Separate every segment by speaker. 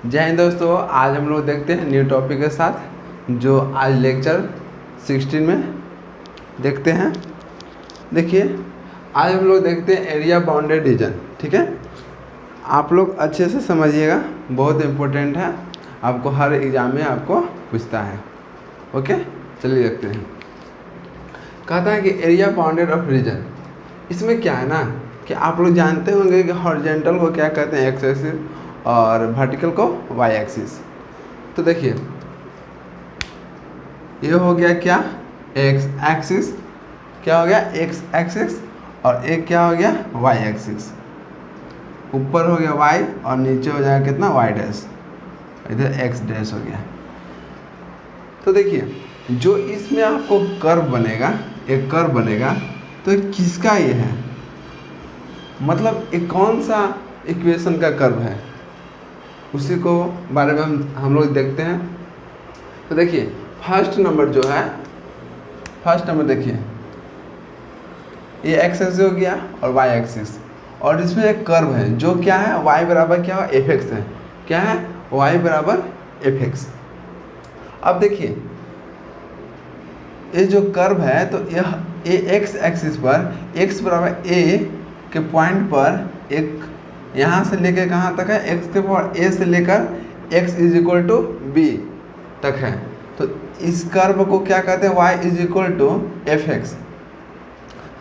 Speaker 1: जय हिंद दोस्तों, आज हम लोग देखते हैं न्यू टॉपिक के साथ जो आज लेक्चर 16 में देखते हैं। देखिए, आज हम लोग देखते हैं एरिया बाउंडेड रीजन। ठीक है, आप लोग अच्छे से समझिएगा, बहुत इम्पोर्टेंट है, आपको हर एग्ज़ाम में आपको पूछता है। ओके, चलिए देखते हैं। कहता है कि एरिया बाउंडेड ऑफ रीजन। इसमें क्या है ना कि आप लोग जानते होंगे कि हॉरिजॉन्टल को क्या कहते हैं, एक्स एक्सिस, और वर्टिकल को वाई एक्सिस। तो देखिए, ये हो गया क्या, एक्स एक्सिस, क्या हो गया एक्स एक्सिस, और एक क्या हो गया वाई एक्सिस। ऊपर हो गया वाई और नीचे हो जाएगा कितना वाई डैश, इधर एक्स डैश हो गया। तो देखिए, जो इसमें आपको कर्व बनेगा, एक कर्व बनेगा, तो किसका ये है, मतलब एक कौन सा इक्वेशन का कर्व है, उसी को बारे में हम लोग देखते हैं। तो देखिए, फर्स्ट नंबर जो है, फर्स्ट नंबर देखिए, ये एक्स एक्सिस हो गया और वाई एक्सिस, और इसमें एक कर्व है जो क्या है, वाई बराबर क्या है, एफ एक्स है। क्या है, वाई बराबर एफ एक्स। अब देखिए, ये जो कर्व है, तो यह ए एक्स एक्सिस पर एक्स बराबर ए के पॉइंट पर एक यहाँ से लेकर कहाँ तक है, एक्स के पावर ए से लेकर x is equal to b तक है। तो इस कर्व को क्या कहते हैं, y is equal to f x.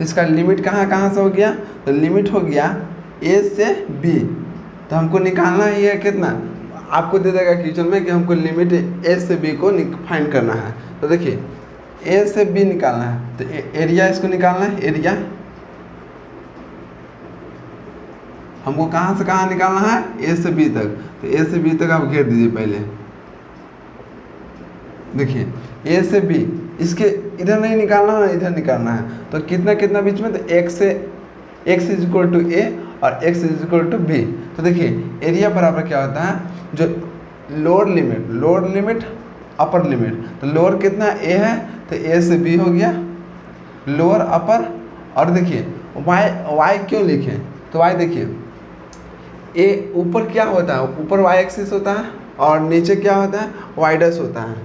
Speaker 1: इसका लिमिट कहाँ कहाँ से हो गया, तो लिमिट हो गया ए से बी। तो हमको निकालना ही है कितना, आपको दे देगा क्वेश्चन में कि हमको लिमिट ए से बी को फाइंड करना है। तो देखिए, ए से बी निकालना है, तो एरिया इसको निकालना है। एरिया हमको कहाँ से कहाँ निकालना है, ए से बी तक। तो ए से बी तक आप घेर दीजिए पहले। देखिए, ए से बी, इसके इधर नहीं निकालना है, इधर निकालना है। तो कितना कितना बीच में, तो एक्स से x is equal to a और x is equal to b. तो देखिए, एरिया बराबर क्या होता है, जो लोअर लिमिट अपर लिमिट। तो लोअर कितना ए है, तो ए से बी हो गया, लोअर अपर। और देखिए वाई क्यों लिखे, तो वाई देखिए, ए ऊपर क्या होता है, ऊपर वाई एक्सिस होता है, और नीचे क्या होता है, वाई डैश होता है,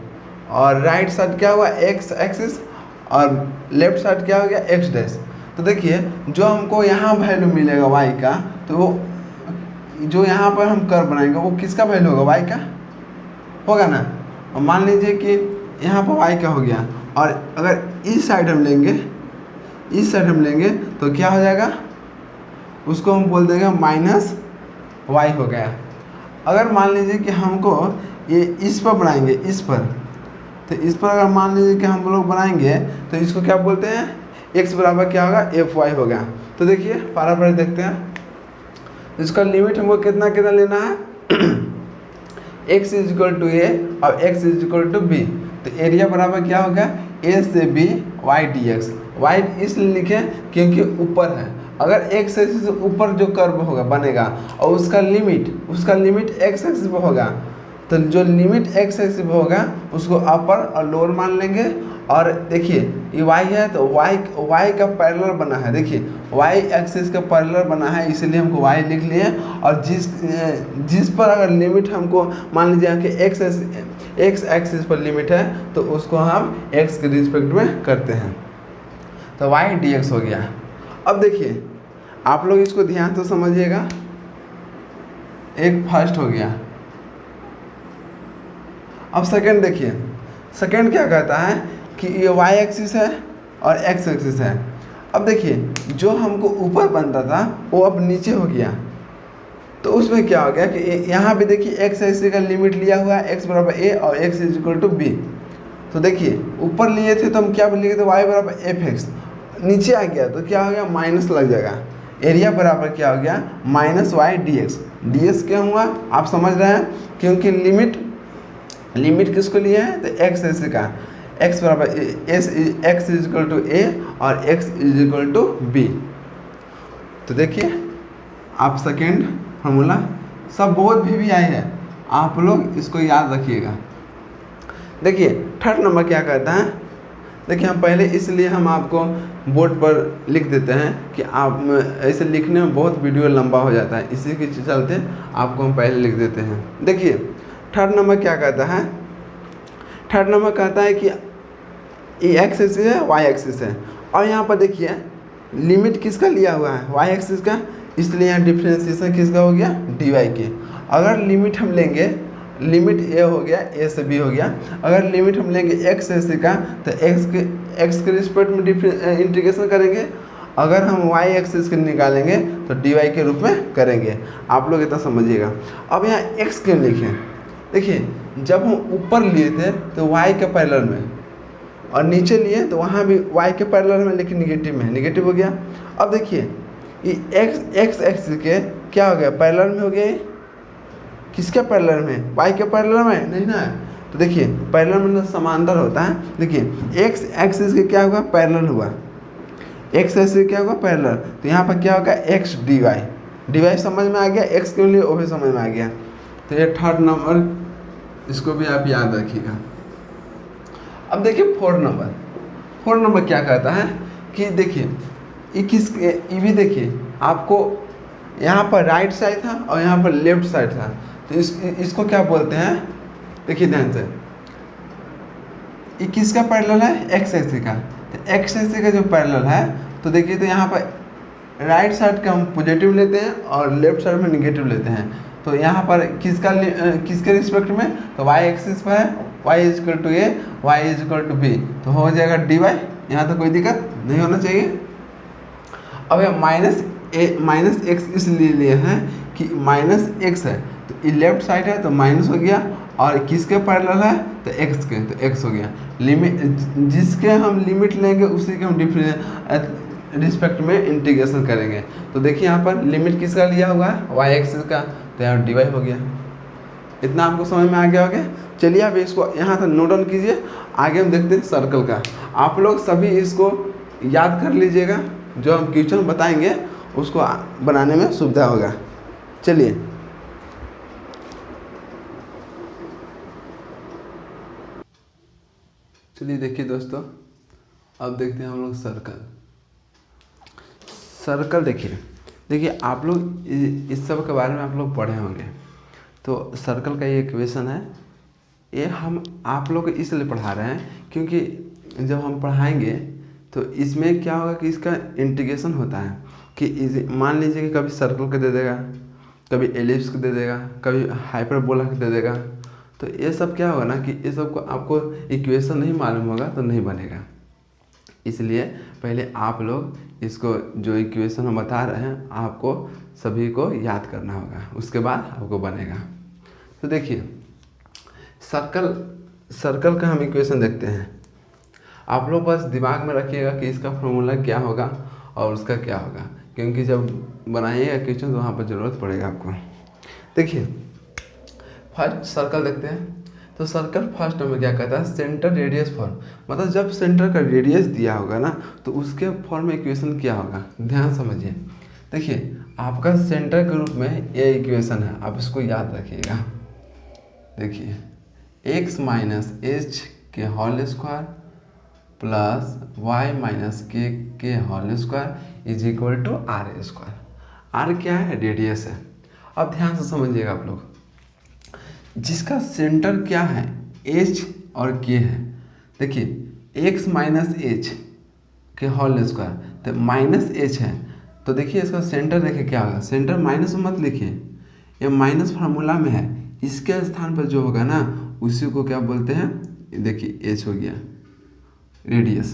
Speaker 1: और राइट साइड क्या हुआ, एक्स एक्सिस, और लेफ्ट साइड क्या हो गया, एक्स डैश। तो देखिए, जो हमको यहाँ वैल्यू मिलेगा वाई का, तो वो जो यहाँ पर हम कर्व बनाएंगे वो किसका वैल्यू होगा, वाई का होगा ना। और मान लीजिए कि यहाँ पर वाई का हो गया, और अगर इस साइड हम लेंगे तो क्या हो जाएगा, उसको हम बोल देंगे माइनस वाई हो गया। अगर मान लीजिए कि हमको ये इस पर बनाएंगे, इस पर, तो इस पर अगर मान लीजिए कि हम लोग बनाएंगे, तो इसको क्या बोलते हैं, x बराबर क्या होगा, एफ वाई हो गया। तो देखिए, बराबर देखते हैं, इसका लिमिट हमको कितना कितना लेना है, x is equal to a और x is equal to b. तो एरिया बराबर क्या होगा, a से b y dx। y इसलिए लिखे क्योंकि ऊपर है। अगर x एक्सिस से ऊपर जो कर्व होगा बनेगा, और उसका लिमिट x एक्सिस पर होगा, तो जो लिमिट x एक्सिस पर होगा उसको अपर और लोअर मान लेंगे। और देखिए, ये y है, तो y का पैरेलल बना है। देखिए, y एक्सिस का पैरेलल बना है, इसलिए हमको y लिख लिए। और जिस पर अगर लिमिट हमको मान लीजिए कि x एक्सिस पर लिमिट है, तो उसको हम x के रिस्पेक्ट में करते हैं। तो y dx हो गया। अब देखिए, आप लोग इसको ध्यान से समझिएगा। एक फर्स्ट हो गया। अब सेकंड देखिए, सेकंड क्या कहता है कि ये y एक्सिस है और x एक्सिस है। अब देखिए, जो हमको ऊपर बनता था वो अब नीचे हो गया। तो उसमें क्या हो गया कि यहाँ पे देखिए, x एक्सिस का लिमिट लिया हुआ है, x बराबर a और x is equal to b। तो देखिए, ऊपर लिए थे तो हम क्या लिए थे, y बराबर एफ एक्स। नीचे आ गया तो क्या हो गया, माइनस लग जाएगा। एरिया बराबर क्या हो गया, minus y d x. D x क्या हुआ, आप समझ रहे हैं, क्योंकि लिमिट किसको लिया है, तो एक्स ऐसे का, एक्स बराबर x is equal to a और x is equal to b. तो देखिए, आप सेकेंड फार्मूला सब बहुत भी आई है, आप लोग इसको याद रखिएगा। देखिए, थर्ड नंबर क्या कहता है, देखिए हम पहले इसलिए हम आपको बोर्ड पर लिख देते हैं कि आप ऐसे लिखने में बहुत वीडियो लंबा हो जाता है, इसी के चलते आपको हम पहले लिख देते हैं। देखिए थर्ड नंबर क्या कहता है, थर्ड नंबर कहता है कि ये एक्स एक्सिस है, वाई एक्सिस है, और यहाँ पर देखिए लिमिट किसका लिया हुआ है, वाई एक्सिस का, इसलिए यहाँ डिफ्रेंशिएशन किसका हो गया, डी वाई के। अगर लिमिट हम लेंगे, लिमिट ए हो गया, ए से बी हो गया, अगर लिमिट हम लेंगे एक्स से का तो एक्स के रिस्पेक्ट में इंटीग्रेशन करेंगे, अगर हम वाई एक्सिस के निकालेंगे तो डी वाई के रूप में करेंगे। आप लोग इतना समझिएगा। अब यहाँ एक्स क्यों लिखें, देखिए जब हम ऊपर लिए थे तो वाई के पैरेलल में, और नीचे लिए तो वहाँ भी वाई के पैरेलल में, लेकिन निगेटिव में, निगेटिव हो गया। अब देखिए ये एक्स एक्सिस के क्या हो गया, पैरेलल में हो गया, किसके पैरेलल में, वाई के पैरेलल में नहीं ना। तो देखिए पैरेलल मतलब समांतर होता है। देखिए एक्स एक्सिस के क्या हुआ, पैरेलल हुआ, एक्स एक्सिस क्या हुआ, पैरेलल, तो यहाँ पर क्या होगा, एक्स डी वाई समझ में आ गया, एक्स के लिए वो भी समझ में आ गया। तो ये थर्ड नंबर, इसको भी आप याद रखिएगा। अब देखिए फोर्थ नंबर क्या कहता है कि देखिए ये भी देखिए आपको यहाँ पर राइट साइड था और यहाँ पर लेफ्ट साइड था, तो इसको क्या बोलते हैं, देखिए ध्यान से, ये किसका पैरेलल है, एक्स एक्सिस का। तो एक्स एक्सिस का जो पैरेलल है, तो देखिए तो यहाँ पर राइट साइड का हम पॉजिटिव लेते हैं और लेफ्ट साइड में निगेटिव लेते हैं। तो यहाँ पर किसके रिस्पेक्ट में, तो वाई एक्सिस पर है, y is equal to a, y is equal to b, तो हो जाएगा डी वाई। यहाँ तो कोई दिक्कत नहीं होना चाहिए। अब यह माइनस एक्स इसलिए लिए हैं कि माइनस एक्स है, तो ये लेफ्ट साइड है तो माइनस हो गया, और किसके पैरेलल है, तो एक्स के, तो एक्स हो गया। लिमिट जिसके हम लिमिट लेंगे उसी के हम रिस्पेक्ट में इंटीग्रेशन करेंगे। तो देखिए यहाँ पर लिमिट किसका लिया हुआ है, वाई एक्सिस का, तो यहाँ डी वाई हो गया। इतना आपको समझ में आ गया होगा। चलिए अब इसको यहाँ से नोट डाउन कीजिए, आगे हम देखते हैं सर्कल का। आप लोग सभी इसको याद कर लीजिएगा, जो हम क्वेश्चन बताएंगे उसको बनाने में सुविधा होगा। चलिए देखिए दोस्तों, अब देखते हैं हम लोग सर्कल। देखिए आप लोग इस सब के बारे में आप लोग पढ़े होंगे। तो सर्कल का ये इक्वेशन है, ये हम आप लोग को इसलिए पढ़ा रहे हैं क्योंकि जब हम पढ़ाएंगे तो इसमें क्या होगा कि इसका इंटीग्रेशन होता है कि मान लीजिए कि कभी सर्कल का दे देगा, कभी एलिप्स का दे देगा, कभी हाइपरबोला का दे देगा। तो ये सब क्या होगा ना कि ये सब को आपको इक्वेशन नहीं मालूम होगा तो नहीं बनेगा। इसलिए पहले आप लोग इसको जो इक्वेशन हम बता रहे हैं आपको सभी को याद करना होगा, उसके बाद आपको बनेगा। तो देखिए सर्कल का हम इक्वेशन देखते हैं। आप लोग बस दिमाग में रखिएगा कि इसका फॉर्मूला क्या होगा और उसका क्या होगा, क्योंकि जब बनाइएगा क्वेश्चन तो वहाँ पर ज़रूरत पड़ेगा आपको। देखिए फर्स्ट सर्कल देखते हैं। तो सर्कल फर्स्ट में क्या कहता है, सेंटर रेडियस फॉर्म, मतलब जब सेंटर का रेडियस दिया होगा ना तो उसके फॉर्म में इक्वेशन क्या होगा, ध्यान समझिए। देखिए आपका सेंटर के रूप में ये इक्वेशन है, आप इसको याद रखिएगा। देखिए x माइनस एच के whole square plus y minus k whole square is equal to r square. R क्या है, रेडियस है। अब ध्यान से समझिएगा आप लोग, जिसका सेंटर क्या है, h और k है। देखिए x माइनस एच के होल स्क्वायर, तो माइनस एच है, तो देखिए इसका सेंटर देखिए क्या होगा, सेंटर माइनस मत लिखिए, ये माइनस फार्मूला में है, इसके स्थान पर जो होगा ना उसी को क्या बोलते हैं, देखिए h हो गया radius,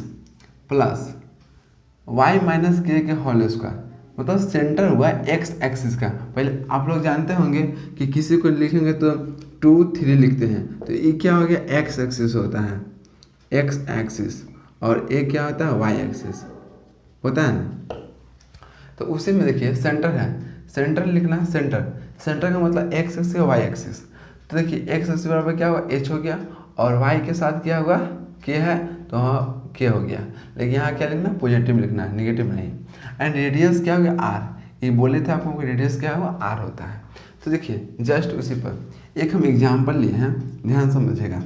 Speaker 1: plus y minus k whole square, मतलब सेंटर हुआ एक्स एक्सिस का। पहले आप लोग जानते होंगे कि किसी को लिखेंगे तो 2 3 लिखते हैं, तो ये क्या हो गया, एक्स एक्सिस होता है, एक्स एक्सिस, और ये क्या होता है, वाई एक्सिस होता है ना। तो उसी में देखिए सेंटर है, सेंटर लिखना है, सेंटर का मतलब एक्स एक्सिस और वाई एक्सिस। तो देखिए एक्स एक्सिस बराबर क्या हुआ, एच हो गया, और वाई के साथ क्या हुआ, के है, तो हाँ के हो गया। लेकिन यहाँ क्या लिखना, पॉजिटिव लिखना है, निगेटिव नहीं। एंड रेडियस क्या हो गया, आर। ये बोले थे आपको रेडियस क्या हुआ, आर होता है। तो देखिए जस्ट उसी पर एक हम एग्जाम्पल लिए हैं, ध्यान समझिएगा।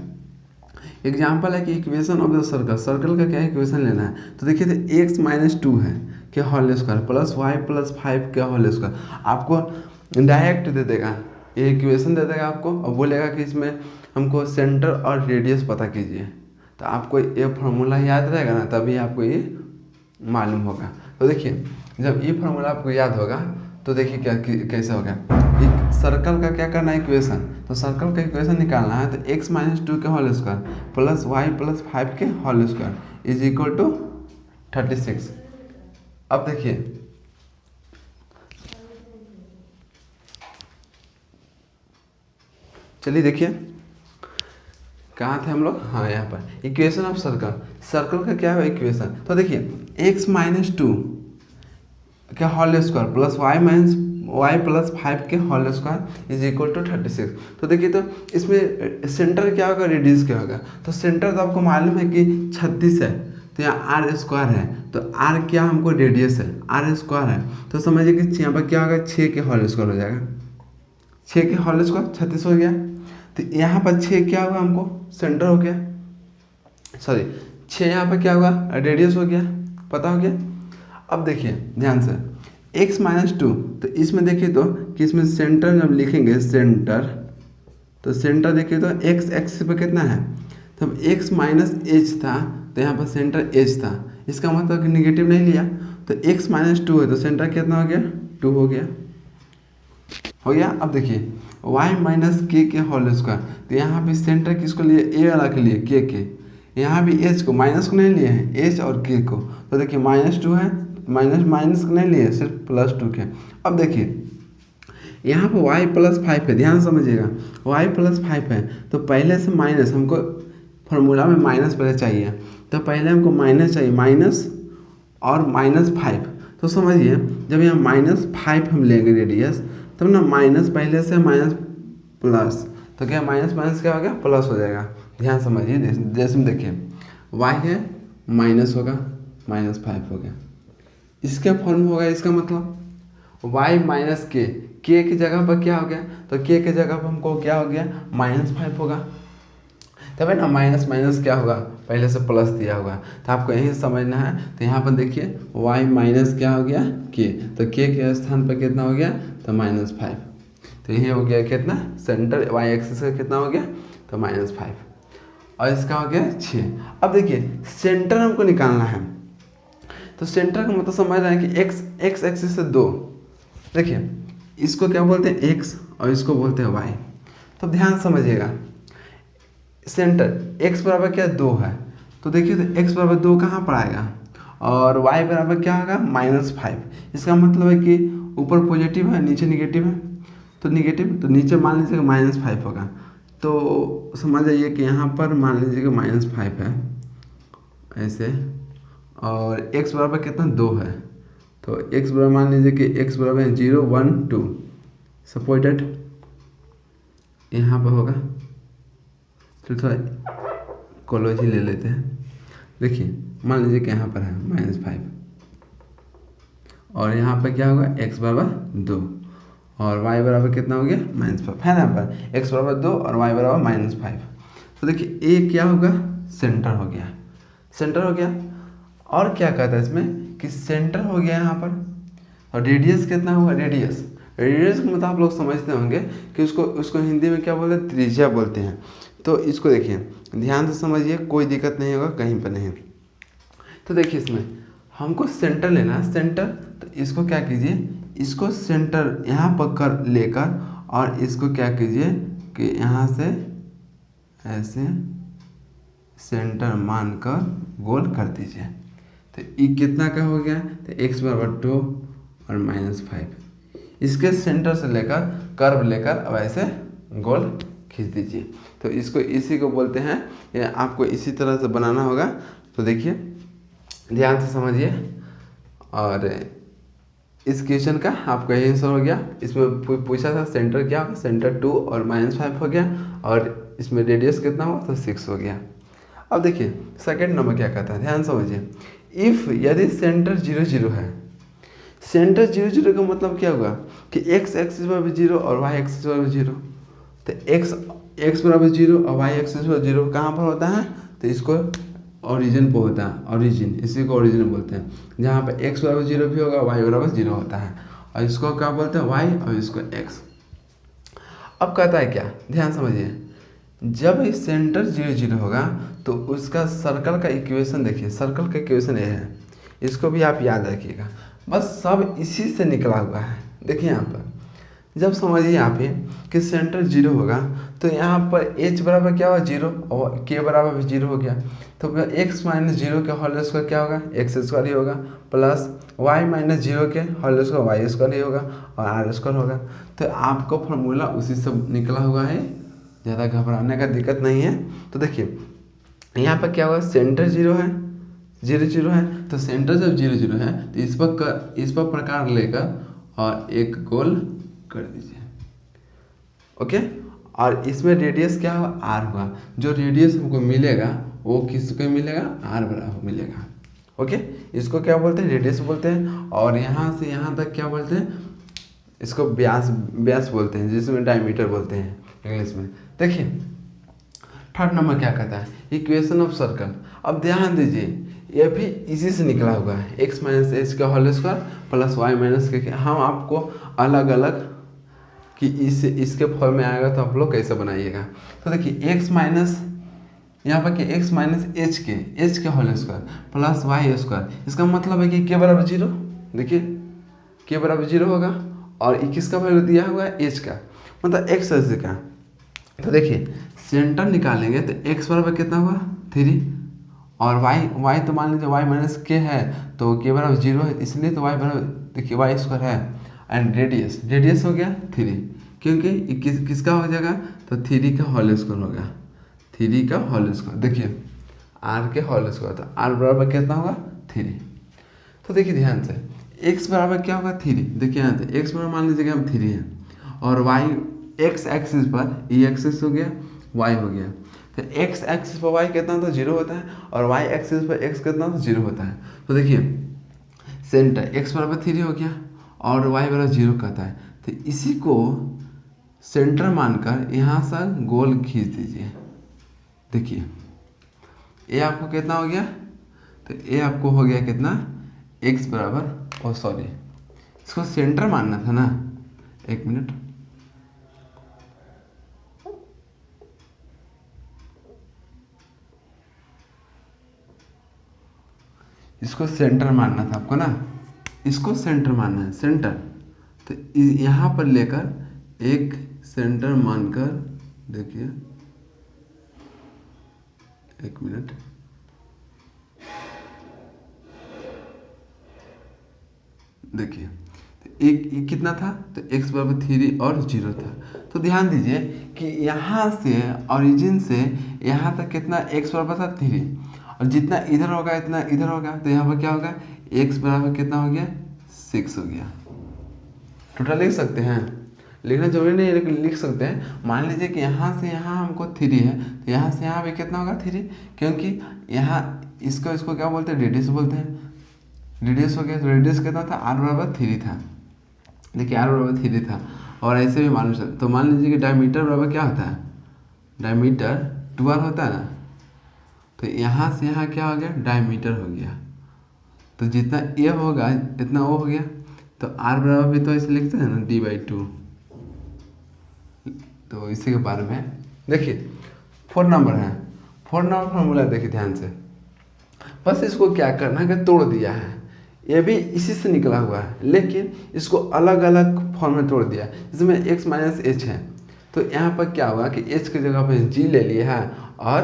Speaker 1: एग्जाम्पल है कि equation of the circle, circle का क्या इक्वेशन लेना है। तो देखिए तो एक्स माइनस टू है क्या whole square plus y plus 5 क्या होल स्क्वायर, आपको डायरेक्ट दे देगा, ये इक्वेशन दे देगा आपको और बोलेगा कि इसमें हमको सेंटर और रेडियस पता कीजिए। तो आपको ये फार्मूला याद रहेगा ना, तभी आपको ये मालूम होगा। तो देखिए जब ये फार्मूला आपको याद होगा तो देखिए क्या कैसे होगा। एक सर्कल का क्या करना है इक्वेशन, तो सर्कल का इक्वेशन निकालना है। तो एक्स माइनस टू के whole square plus y plus 5 के whole square is equal to 36। अब देखिए चलिए देखिए कहाँ थे हम लोग, हाँ यहाँ पर इक्वेशन ऑफ सर्कल, सर्कल का क्या है इक्वेशन। तो देखिए एक्स माइनस टू क्या whole square plus y plus 5 के whole square is equal to 36। तो देखिए तो इसमें सेंटर क्या होगा, रेडियस क्या होगा। तो सेंटर तो आपको मालूम है कि 36 है, तो यहाँ आर स्क्वायर है, तो आर क्या हमको रेडियस है, आर स्क्वायर है। तो समझिए कि यहाँ पर क्या होगा 6 के होल स्क्वायर हो जाएगा, 6 के होल स्क्वायर 36 हो गया। तो यहाँ पर 6 क्या होगा हमको सेंटर हो गया, सॉरी 6 यहाँ पर क्या होगा रेडियस हो गया, पता हो गया। अब देखिए ध्यान से x माइनस टू, तो इसमें देखिए तो कि इसमें सेंटर जब लिखेंगे सेंटर, तो सेंटर देखिए तो x एक्सिस पे कितना है, तब x माइनस एच था, तो यहाँ पर सेंटर h था, इसका मतलब कि निगेटिव नहीं लिया। तो x माइनस टू है तो सेंटर कितना हो गया 2 हो गया, हो गया। अब देखिए y minus k whole square, तो यहाँ पे सेंटर किसको लिए, a वाला के लिए के, यहाँ भी h को माइनस को नहीं लिए हैं, h और k को। तो देखिए माइनस टू है, माइनस माइनस को नहीं लिए सिर्फ प्लस 2 के। अब देखिए यहाँ पर y प्लस 5 है, ध्यान समझिएगा y प्लस 5 है, तो पहले से माइनस हमको फॉर्मूला में माइनस पहले चाहिए, तो पहले हमको माइनस चाहिए, माइनस और माइनस 5। तो समझिए जब यहाँ माइनस 5 हम लेंगे रेडियस, तब ना माइनस पहले से माइनस प्लस, तो क्या माइनस माइनस क्या हो गया प्लस हो जाएगा। ध्यान समझिए जैसे में देखिए y है माइनस होगा, माइनस 5 हो गया, इसका फॉर्म होगा, इसका मतलब y माइनस के की जगह पर क्या हो गया, तो k की जगह पर हमको क्या हो गया माइनस 5 होगा, तब ना माइनस माइनस क्या होगा पहले से प्लस दिया होगा। तो आपको यही समझना है। तो यहाँ पर देखिए y माइनस क्या हो गया k, तो k के स्थान पर कितना हो गया, तो माइनस 5। तो यही हो गया कितना, सेंटर y एक्सिस का कितना हो गया, तो माइनस 5, और इसका हो गया 6। अब देखिए सेंटर हमको निकालना है, तो सेंटर का मतलब समझ रहे हैं कि x एक्सिस से 2, देखिए इसको क्या बोलते हैं x और इसको बोलते हैं y। तो ध्यान समझिएगा सेंटर x बराबर क्या 2 है, तो देखिए तो x बराबर 2 कहाँ पर आएगा, और y बराबर क्या होगा माइनस 5। इसका मतलब है कि ऊपर पॉजिटिव है नीचे निगेटिव है, तो निगेटिव, तो नीचे मान लीजिएगा माइनस 5 होगा। तो समझ जाइए कि यहाँ पर मान लीजिएगा माइनस 5 है ऐसे, और x बराबर कितना 2 है, तो x बराबर मान लीजिए कि x बराबर 0 1 2 सपोर्टेड यहाँ पर होगा। तो थोड़ा कॉलोजी ले लेते हैं, देखिए मान लीजिए कि यहाँ पर है माइनस 5 और यहाँ पर क्या होगा x बराबर 2 और y बराबर कितना हो गया माइनस 5 है ना, यहाँ पर x बराबर 2 और y बराबर माइनस 5। तो देखिए a क्या होगा सेंटर हो गया, सेंटर हो गया। और क्या कहता है इसमें कि सेंटर हो गया यहाँ पर, और रेडियस कितना होगा, रेडियस का मतलब आप लोग समझते होंगे कि उसको हिंदी में क्या बोलते हैं, त्रिज्या बोलते हैं। तो इसको देखिए ध्यान से समझिए, कोई दिक्कत नहीं होगा कहीं पर नहीं। तो देखिए इसमें हमको सेंटर लेना है, सेंटर, तो इसको क्या कीजिए, इसको सेंटर यहाँ पर कर लेकर और इसको क्या कीजिए कि यहाँ से ऐसे सेंटर मानकर गोल कर दीजिए। तो ये कितना का हो गया, तो x बराबर 2 और माइनस 5, इसके सेंटर से लेकर कर्व लेकर अब ऐसे गोल खींच दीजिए। तो इसको इसी को बोलते हैं, ये आपको इसी तरह से बनाना होगा। तो देखिए ध्यान से समझिए, और इस क्वेश्चन का आपका यही आंसर हो गया। इसमें पूछा था सेंटर क्या होगा, सेंटर 2 और माइनस 5 हो गया, और इसमें रेडियस कितना हुआ, तो 6 हो गया। अब देखिए सेकंड नंबर क्या कहता है, ध्यान समझिए। इफ़ यदि सेंटर 0 0 है, सेंटर 0 0 का मतलब क्या होगा कि x एक्सिस पर भी 0 और y एक्सिस पर भी 0, तो तो एक्स बराबर 0 और वाई एक्सिस पर 0 कहाँ पर होता है, तो इसको ओरिजिन पर होता है, ओरिजिन, इसी को ओरिजिन बोलते हैं, जहाँ पर एक्स बराबर 0 भी होगा, वाई बराबर 0 होता है, और इसको क्या बोलते हैं, वाई, और इसको एक्स। अब कहता है क्या, ध्यान समझिए, जब इस सेंटर 0 0 होगा तो उसका सर्कल का इक्वेशन देखिए, सर्कल का इक्वेशन ये है, इसको भी आप याद रखिएगा, बस सब इसी से निकला हुआ है। देखिए यहाँ पर जब समझिए यहाँ पे कि सेंटर 0 होगा तो यहाँ पर h बराबर क्या होगा 0 और k बराबर भी 0 हो गया, तो x माइनस 0 के होल स्क्वायर क्या होगा, एक्स स्क्वायर ही होगा, प्लस y माइनस 0 के होल स्क्वायर वाई स्क्वायर ही होगा, और आर स्क्वायर होगा। तो आपको फॉर्मूला उसी से निकला हुआ है, ज़्यादा घबराने का दिक्कत नहीं है। तो देखिए यहाँ पर क्या होगा, सेंटर 0 है, 0 0 है, तो सेंटर जब 0 0 है तो इस पर प्रकार लेकर और एक गोल कर दीजिए, ओके। और इसमें रेडियस क्या होगा, आर होगा, जो रेडियस हमको मिलेगा वो किसको मिलेगा, आर बराबर मिलेगा, ओके। इसको क्या बोलते हैं, रेडियस बोलते हैं, और यहाँ से यहाँ तक क्या बोलते हैं, इसको व्यास बोलते हैं, जिसमें डायमीटर बोलते हैं इंग्लिश में। देखिए थर्ड नंबर क्या कहता है, इक्वेशन ऑफ सर्कल। अब ध्यान दीजिए ये भी इसी से निकला हुआ है, x माइनस एच का whole square plus y minus k. हम आपको अलग अलग कि इसके फॉर्म में आएगा तो आप लोग कैसे बनाइएगा। तो देखिए x माइनस यहाँ पर कि x माइनस एच के whole square plus y square, इसका मतलब है कि k बराबर 0, देखिए k बराबर 0 होगा, और किसका वैल्यू दिया हुआ है, h का, मतलब x का। तो देखिए सेंटर निकालेंगे तो x बराबर कितना हुआ 3, और y तो मान लीजिए y माइनस के है तो k बराबर 0 है, इसलिए तो y बराबर देखिए वाई स्क्वायर है, एंड रेडियस हो गया 3, क्योंकि किसका हो जाएगा, तो 3 का होल स्क्वायर होगा, 3 का होल स्क्वायर, देखिए r के होल स्क्वायर, तो r बराबर कितना होगा 3। तो देखिए ध्यान से x बराबर क्या होगा 3, देखिए यहाँ से x बराबर मान लीजिए कि हम 3 है, और y x एक्सिस पर e एक्सिस हो गया, y हो गया, तो x एक्सिस पर y कितना तो 0 होता है, और y एक्सिस पर x कितना तो 0 होता है। तो देखिए सेंटर x बराबर 3 हो गया और y बराबर 0 कहता है, तो इसी को सेंटर मानकर यहाँ से गोल खींच दीजिए। देखिए ये आपको कितना हो गया, तो ये आपको हो गया कितना, x बराबर, सॉरी इसको सेंटर मानना था ना, एक मिनट, इसको सेंटर मानना था आपको ना, इसको सेंटर मानना है, सेंटर। तो यहाँ पर लेकर एक सेंटर मानकर, देखिए एक मिनट, देखिए एक कितना था, तो x बराबर 3 और 0 था। तो ध्यान दीजिए कि यहाँ से ओरिजिन से यहाँ तक कितना x बराबर था 3, और जितना इधर होगा इतना इधर होगा, तो यहाँ पर क्या होगा, x बराबर कितना हो गया 6 हो गया। टोटल लिख सकते हैं, लिखना जरूरी नहीं है लेकिन लिख सकते हैं। मान लीजिए कि यहाँ से यहाँ हमको 3 है, तो यहाँ से यहाँ भी कितना होगा 3, क्योंकि यहाँ इसको क्या बोलते हैं, रेडियस बोलते हैं, रेडियस हो गया। तो रेडियस कितना था, r बराबर 3 था, देखिए r बराबर 3 था, और ऐसे भी मान सकते। तो मान लीजिए कि डायमीटर बराबर क्या होता है, डायमीटर 12 होता है ना, तो यहाँ से यहाँ क्या हो गया, डायमीटर हो गया, तो जितना ए होगा इतना ओ हो गया। तो r बराबर भी तो ऐसे लिखते हैं ना, d/2। तो इसी के बारे में देखिए 4 नंबर है, 4 नंबर फॉर्मूला देखिए ध्यान से, बस इसको क्या करना है कि तोड़ दिया है, ये भी इसी से निकला हुआ है, लेकिन इसको अलग अलग फॉर्म में तोड़ दिया। इसमें x माइनस एच है, तो यहाँ पर क्या हुआ कि h की जगह पर g ले लिया है, और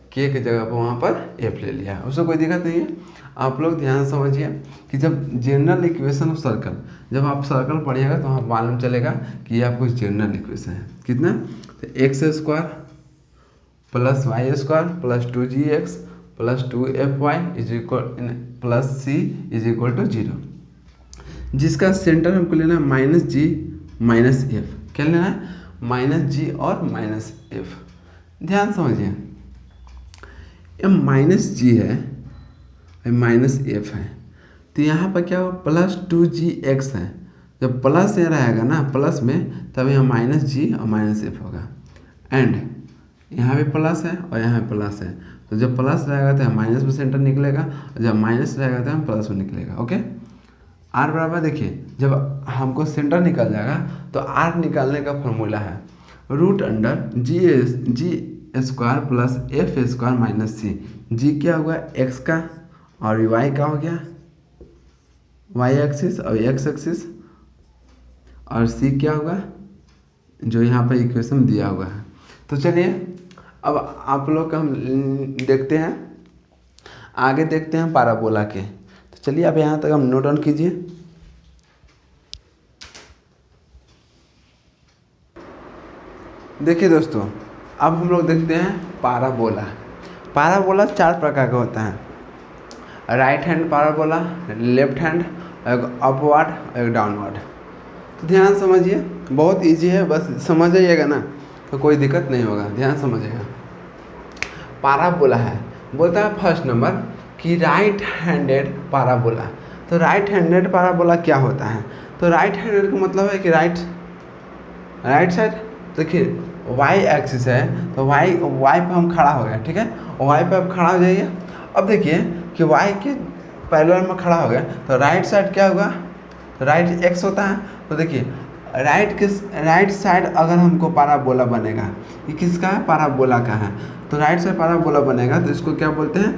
Speaker 1: k की जगह पर वहाँ पर f ले लिया है, उसमें कोई दिक्कत नहीं है। आप लोग ध्यान समझिए कि जब जनरल इक्वेशन ऑफ सर्कल, जब आप सर्कल पढ़िएगा तो वहाँ मालूम चलेगा कि ये आपको जनरल इक्वेशन है, कितना, तो x square plus y square plus 2gx plus 2fy is equal plus c is equal to 0, जिसका सेंटर हमको लेना है माइनस जी माइनस एफ। क्या लेना है, माइनस जी और माइनस एफ। ध्यान समझिए, ये माइनस जी है, माइनस एफ है, तो यहाँ पर क्या हो, प्लस 2gx है, जब प्लस ये रहेगा ना प्लस में, तब यहाँ माइनस जी और माइनस एफ होगा। एंड यहाँ भी प्लस है और यहाँ प्लस है, तो जब प्लस रहेगा तो माइनस में सेंटर निकलेगा, और जब माइनस रहेगा तो हम प्लस में निकलेगा। ओके, आर बराबर देखिए जब हमको सेंटर निकल जाएगा तो आर निकालने का फॉर्मूला है root under G square plus F square minus C. G क्या होगा एक्स का, और वाई का हो गया वाई एक्सिस और एक्स एक्सिस, और सी क्या होगा जो यहाँ पर इक्वेशन दिया हुआ है। तो चलिए अब आप लोग का हम देखते हैं, आगे देखते हैं पाराबोला के। तो चलिए अब यहाँ तक हम नोट डाउन कीजिए। देखिए दोस्तों, अब हम लोग देखते हैं पाराबोला। पाराबोला 4 प्रकार का होता है, right hand parabola, left hand, एक अपवर्ड एक डाउनवर्ड। तो ध्यान समझिए, बहुत इजी है, बस समझ जाइएगा ना तो कोई दिक्कत नहीं होगा, ध्यान समझिएगा। पाराबोला है, बोलता है फर्स्ट नंबर कि राइट हैंडेड पाराबोला। तो राइट हैंडेड पाराबोला क्या होता है? तो राइट हैंडेड का मतलब है कि राइट साइड, देखिए वाई एक्सिस है तो वाई पे हम खड़ा हो गए, ठीक है, वाई पे आप खड़ा हो जाइए। अब देखिए कि वाई के पैरेलल में खड़ा हो गया तो राइट साइड क्या होगा, तो राइट एक्स होता है। तो देखिए राइट साइड अगर हमको पाराबोला बनेगा, ये किसका है, पाराबोला का है, तो राइट साइड पाराबोला बनेगा तो इसको क्या बोलते हैं,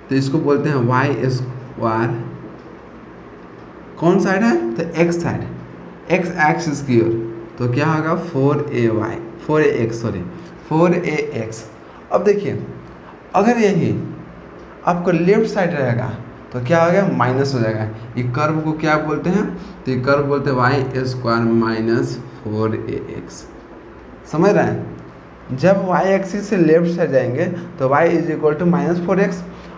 Speaker 1: तो इसको बोलते हैं वाई स्क्वायर। कौन साइड है, तो एक्स साइड, एक्स एक्सिस की ओर, तो क्या होगा 4ax। अब देखिए अगर यही आपको लेफ्ट साइड रहेगा तो क्या हो गया, माइनस हो जाएगा। ये कर्व को क्या बोलते हैं, तो ये कर्व बोलते हैं वाई स्क्वायर माइनस 4ax। समझ रहे हैं, जब वाई एक्सिस से लेफ्ट साइड जाएंगे तो y is equal to minus 4x।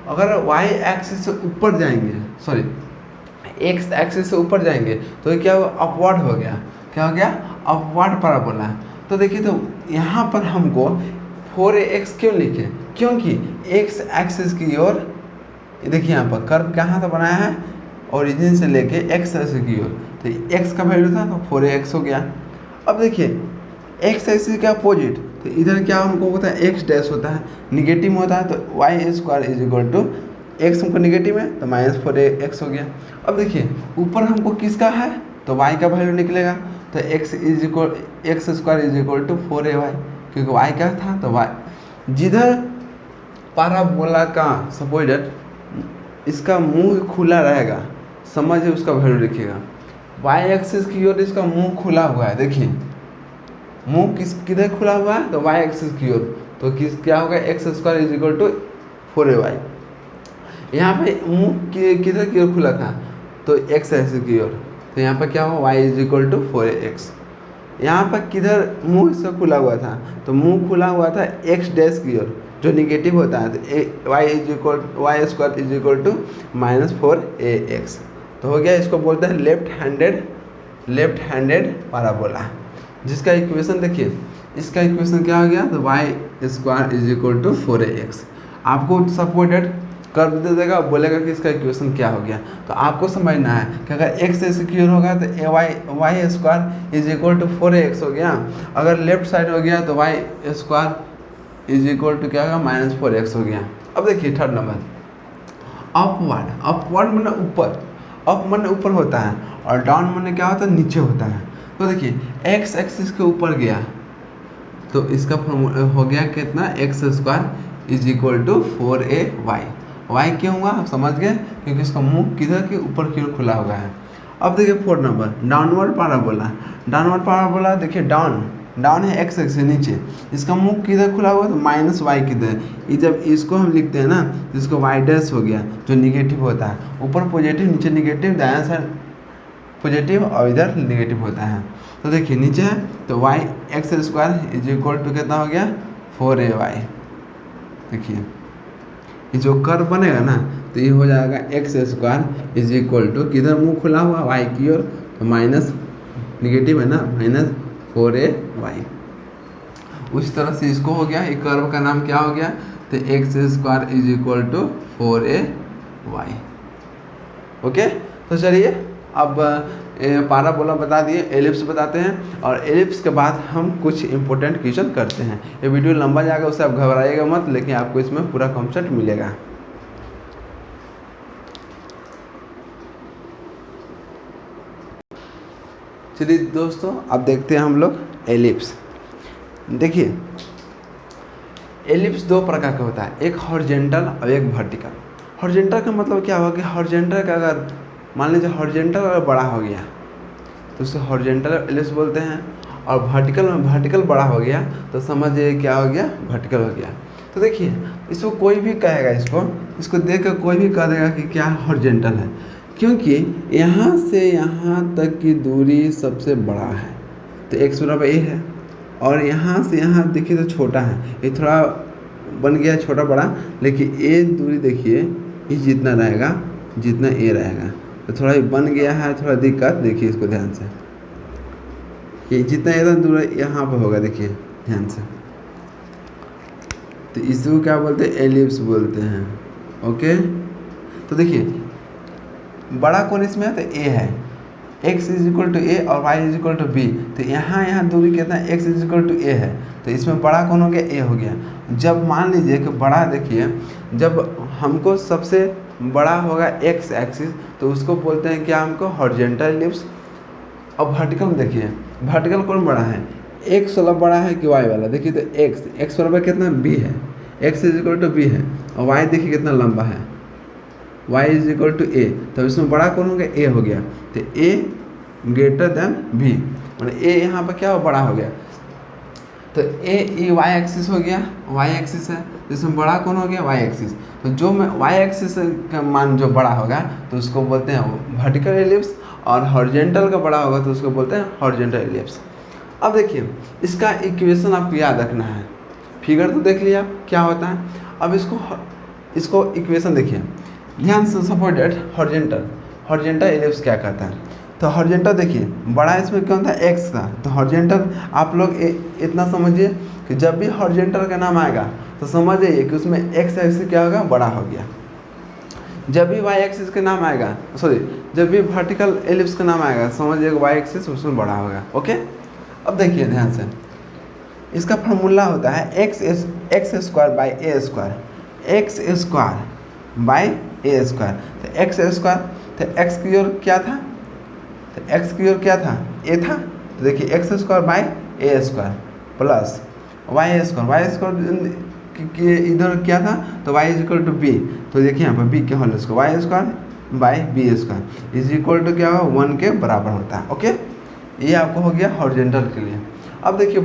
Speaker 1: अगर वाई एक्सिस से ऊपर जाएंगे, सॉरी एक्स एक्सिस से ऊपर जाएंगे तो ये क्या हुआ, अपवर्ड हो गया। क्या हो गया, अपवर्ड पाराबोला। तो देखिए तो यहाँ पर हमको 4ax क्यों लिखे, क्योंकि एक्स एक्सिस की ओर देखिए यहाँ पर कर्व कहाँ से बनाया है, ओरिजिन से लेके एक्स एक्सिस की ओर, तो एक्स का वैल्यू था तो 4ax हो गया। अब देखिए एक्स एक्सिस का अपोजिट, तो इधर क्या हमको होता है, एक्स डैश होता है, निगेटिव होता है, तो y square is equal to x हमको निगेटिव है तो माइनस 4ax हो गया। अब देखिए ऊपर हमको किसका है, तो वाई का वैल्यू निकलेगा, तो x square is equal to 4ay, क्योंकि वाई का था तो वाई। जिधर पाराबोला का सपोज इसका मुंह खुला रहेगा, समझिए उसका वैल्यू लिखिएगा। वाई एक्सिस की ओर इसका मुंह खुला हुआ है, देखिए मुंह किधर खुला हुआ है, तो वाई एक्सिस की ओर, तो क्या होगा, x square is equal to 4ay। यहाँ पे मुंह किधर की ओर खुला था, तो एक्स एक्सिस की ओर, तो यहाँ पर क्या हुआ, Y is equal to 4ax। यहाँ पर किधर मुंह इसका खुला हुआ था, तो मुंह खुला हुआ था एक्स डैश की ओर जो निगेटिव होता है, तो y square is equal to minus 4ax। तो हो गया, इसको बोलते हैं लेफ्ट हैंडेड पाराबोला, जिसका इक्वेशन देखिए, इसका इक्वेशन क्या हो गया, तो y square is equal to 4ax। आपको सपोर्टेड कर्व दे देगा, बोलेगा कि इसका इक्वेशन क्या हो गया। तो आपको समझना है कि अगर एक्स से सिक्योर होगा तो y square is equal to 4ax हो गया, अगर लेफ्ट साइड हो गया तो y square is equal to क्या होगा, माइनस 4x हो गया। अब देखिए थर्ड नंबर अपवर्ड मैंने ऊपर, अप मैंने ऊपर होता है और डाउन मैंने क्या होता है, नीचे होता है। तो देखिए एक्स एक्सिस के ऊपर गया तो इसका फॉर्मूला हो गया कितना, x square is equal to 4ay। Y क्यों हुआ, आप समझ गए, क्योंकि इसका मुंह किधर के ऊपर की ओर खुला हुआ है। अब देखिए फोर्थ नंबर डाउनवर्ड पाराबोला। देखिए डाउन है एक्स एक्सिस नीचे, इसका मुंह किधर खुला हुआ है, तो माइनस वाई किधर, जब इसको हम लिखते हैं ना तो इसको वाई डैश हो गया जो निगेटिव होता है, ऊपर पॉजिटिव नीचे निगेटिव, दायां साइड पॉजिटिव और इधर निगेटिव होता है। तो देखिए नीचे है तो y x square is equal to कितना हो गया, 4ay। देखिए ये जो कर्व बनेगा ना तो ये हो जाएगा x square is equal to किधर मुंह खुला हुआ वाई की ओर, तो माइनस निगेटिव है ना, माइनस 4ay। उस तरह से इसको हो गया, ये कर्व का नाम क्या हो गया, तो x square is equal to 4ay। Okay, तो चलिए अब पाराबोला बता दिए, एलिप्स बताते हैं, और एलिप्स के बाद हम कुछ इंपॉर्टेंट क्वेश्चन करते हैं। ये वीडियो लंबा जाएगा, उससे आप घबराइएगा मत, लेकिन आपको इसमें पूरा कॉन्सेप्ट मिलेगा। चलिए दोस्तों, अब देखते हैं हम लोग एलिप्स। देखिए, एलिप्स दो प्रकार का होता है, एक हॉरिजॉन्टल और एक वर्टिकल। हॉरिजॉन्टल का मतलब क्या होगा कि हॉरिजॉन्टल का अगर मान लीजिए हॉरिजॉन्टल अगर बड़ा हो गया तो उसे हॉरिजॉन्टल एलिप्स बोलते हैं, और वर्टिकल बड़ा हो गया तो समझिए क्या हो गया, वर्टिकल हो गया। तो देखिए, इसको कोई भी कहेगा, इसको देख कर कोई भी कह देगा कि क्या हॉरिजॉन्टल है, क्योंकि यहाँ से यहाँ तक की दूरी सबसे बड़ा है, तो x बराबर a है, और यहाँ से यहाँ देखिए तो छोटा है, ये थोड़ा बन गया छोटा बड़ा, लेकिन a दूरी देखिए ये जितना रहेगा जितना a रहेगा, तो थोड़ा ये बन गया है, थोड़ा दिक्कत। देखिए इसको ध्यान से, ये जितना इतना दूर यहाँ पर होगा, देखिए ध्यान से, तो इसको क्या बोलते हैं, एलिप्स बोलते हैं। ओके, तो देखिए बड़ा कौन इसमें है, तो a है, x is equal to a और y is equal to b, तो यहाँ दूरी कितना है, x is equal to a है, तो इसमें बड़ा कौन हो गया, a हो गया। जब मान लीजिए कि बड़ा, देखिए जब हमको सबसे बड़ा होगा x एक्सिस, तो उसको बोलते हैं क्या, हमको हॉरिजॉन्टल एलिप्स। अब वर्टिकल में देखिए, वर्टिकल कौन बड़ा है, x वाला बड़ा है कि y वाला, देखिए तो x बराबर कितना b है, x is equal to b है, और y देखिए कितना लंबा है, y is equal to a, तो इसमें बड़ा कौन हो गया, a हो गया, तो a ग्रेटर देन b, मतलब a यहाँ पर क्या हो, बड़ा हो गया, तो a ये y एक्सिस हो गया, y एक्सिस है, तो इसमें बड़ा कौन हो गया, y एक्सिस, तो जो में y एक्सिस का मान जो बड़ा होगा तो उसको बोलते हैं वर्टिकल एलिप्स, और हॉरिजॉन्टल का बड़ा होगा तो उसको बोलते हैं हॉरिजॉन्टल एलिप्स। अब देखिए, इसका इक्वेशन आपको याद रखना है, फिगर तो देख लिया क्या होता है, अब इसको इक्वेशन देखिए ध्यान से, सपोज दैट हॉरिजॉन्टल एलिप्स क्या कहता है, तो हॉरिजॉन्टल देखिए बड़ा इसमें कौन था, x था, तो हॉरिजॉन्टल आप लोग इतना समझिए कि जब भी हॉरिजॉन्टल का नाम आएगा तो समझ जाइए कि उसमें x एक्सिस क्या होगा, बड़ा हो गया। जब भी y एक्सिस के नाम आएगा, जब भी वर्टिकल एलिप्स का नाम आएगा समझिए y एक्सिस उसमें बड़ा होगा। ओके, अब देखिए ध्यान से, इसका फॉर्मूला होता है x square by a square, x square by a square, तो एक्स स्क्वायर, तो एक्स की ओर क्या था, तो एक्स की ओर क्या था, ए था, तो देखिए x square by a square plus y square इधर क्या था, तो y is equal to b, तो देखिए यहाँ पर b के whole square, y square by b square is equal to क्या होगा, 1 के बराबर होता है। ओके, ये आपको हो गया हॉरिजॉन्टल के लिए। अब देखिए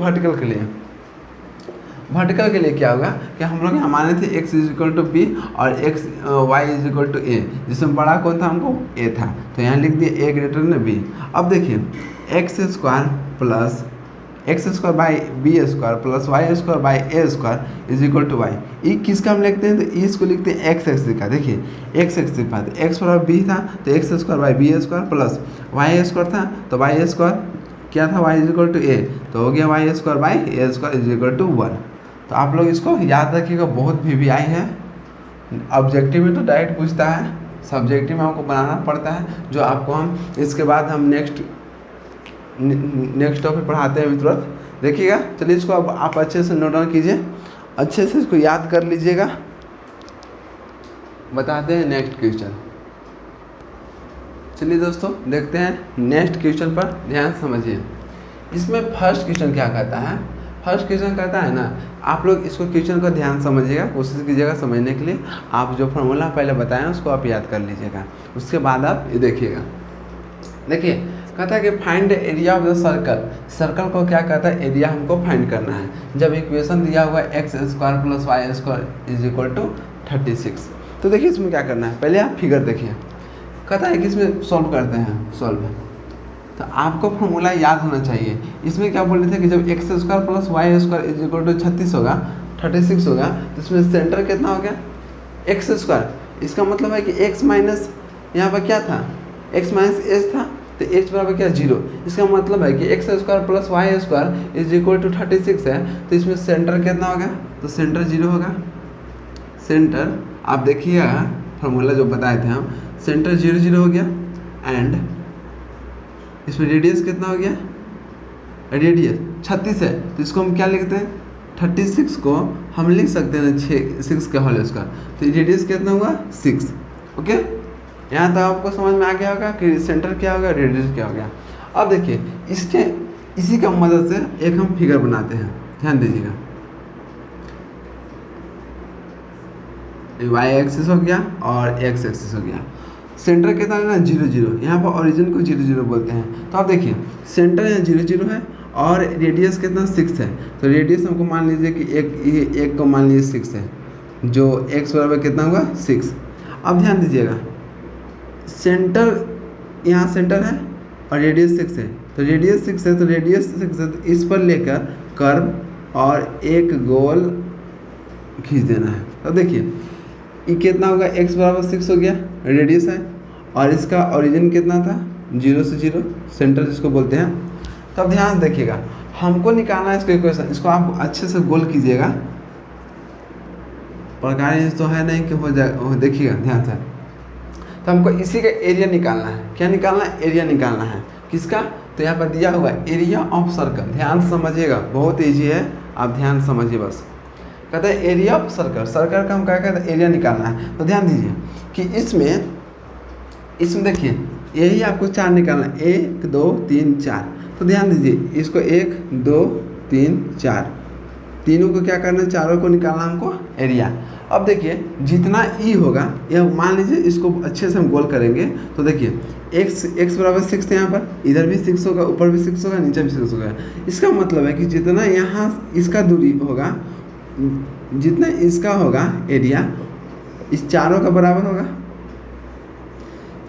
Speaker 1: वर्टिकल के लिए क्या होगा कि हम लोग यहाँ माने थे x is equal to b और y is equal to a, जिसमें बड़ा कौन था, हमको a था, तो यहाँ लिख दिए a ग्रेटर देन b। अब देखिए x square by b square plus y square by a square is equal to y, ये किसका हम लिखते हैं, तो इसको लिखते हैं एक्स एक्सिस का। देखिए एक्स एक्सिस का, तो एक्स बराबर बी था, तो x square by b square plus y square था, तो वाई स्क्वायर क्या था, y is equal to a, तो हो गया y square by a square is equal to 1। तो आप लोग इसको याद रखिएगा, बहुत VVI है, ऑब्जेक्टिव में तो डायरेक्ट पूछता है, सब्जेक्टिव में आपको बनाना पड़ता है, जो आपको हम इसके बाद हम नेक्स्ट टॉपिक पढ़ाते हैं तुरंत, देखिएगा। चलिए इसको अब आप अच्छे से नोट डाउन कीजिए, अच्छे से इसको याद कर लीजिएगा। बताते हैं नेक्स्ट क्वेश्चन। चलिए दोस्तों देखते हैं नेक्स्ट क्वेश्चन पर, ध्यान समझिए। इसमें फर्स्ट क्वेश्चन क्या कहता है, फर्स्ट क्वेश्चन कहता है ना, आप लोग इसको क्वेश्चन का ध्यान समझिएगा, कोशिश कीजिएगा समझने के लिए। आप जो फॉर्मूला पहले बताएं उसको आप याद कर लीजिएगा, उसके बाद आप ये देखिएगा। देखिए कहता है कि find area of the circle को क्या कहता है, एरिया हमको फाइंड करना है। जब इक्वेशन दिया हुआ है x square plus y square is equal to 36। तो देखिए इसमें क्या करना है, पहले आप फिगर देखिए, कहता है कि इसमें सॉल्व करते हैं, सॉल्व। तो आपको फॉर्मूला याद होना चाहिए। इसमें क्या बोल रहे थे कि जब x square plus y square is equal to 36 होगा, 36 होगा, तो इसमें सेंटर कितना हो गया, एक्स स्क्वायर। इसका मतलब है कि एक्स माइनस यहाँ पर क्या था, एक्स माइनस एच था, तो एच बराबर क्या 0। इसका मतलब है कि x square plus y square is equal to 36 है, तो इसमें सेंटर कितना होगा, तो सेंटर 0 होगा। सेंटर आप देखिएगा फॉर्मूला जो बताए थे हम, सेंटर 0 0 हो गया, एंड इसमें रेडियस कितना हो गया, रेडियस 36 है, तो इसको हम क्या लिखते हैं, 36 को हम लिख सकते हैं 6 का होल स्क्वायर, तो रेडियस कितना हुआ 6। ओके, यहाँ तक आपको समझ में आ गया होगा कि सेंटर क्या होगा, रेडियस क्या हो गया। अब देखिए इसी का मदद से एक हम फिगर बनाते हैं, ध्यान दीजिएगा। y एक्सिस हो गया और x एक्सिस हो गया। सेंटर कितना है ना 0 0, यहाँ पर ओरिजिन को 0 0 बोलते हैं। तो आप देखिए सेंटर यहाँ 0 0 है और रेडियस कितना 6 है, तो रेडियस हमको मान लीजिए कि एक को मान लीजिए 6 है, जो x बराबर कितना हुआ 6। अब ध्यान दीजिएगा सेंटर, यहाँ सेंटर है और रेडियस 6 है, तो रेडियस 6 है, तो रेडियस 6 है, तो इस पर लेकर कर्व और एक गोल खींच देना है। तो देखिए ये कितना होगा, x बराबर 6 हो गया, रेडियस है, और इसका ओरिजिन कितना था 0 से 0, सेंटर जिसको बोलते हैं। तो अब ध्यान देखिएगा हमको निकालना है इसको इक्वेशन, इसको आप अच्छे से गोल कीजिएगा, प्रकार तो है नहीं कि हो जाए, देखिएगा ध्यान से। तो हमको इसी का एरिया निकालना है, क्या निकालना है, एरिया निकालना है, किसका, तो यहाँ पर दिया हुआ एरिया ऑफ सर्कल, ध्यान समझिएगा, बहुत ईजी है, आप ध्यान समझिए बस। कहते हैं एरिया ऑफ सर्कल, सर्कल का हम क्या कहते हैं एरिया निकालना है। तो ध्यान दीजिए कि इसमें देखिए यही आपको 4 निकालना है, 1 2 3 4। तो ध्यान दीजिए इसको 1 2 3 4 तीनों को क्या करना है, चारों को निकालना हमको एरिया। अब देखिए जितना ई होगा, यह मान लीजिए इसको अच्छे से हम गोल करेंगे, तो देखिए x बराबर 6 यहाँ पर, इधर भी 6 होगा, ऊपर भी 6 होगा, नीचे भी 6 होगा। इसका मतलब है कि जितना यहाँ इसका दूरी होगा, जितना इसका होगा एरिया, इस चारों का बराबर होगा।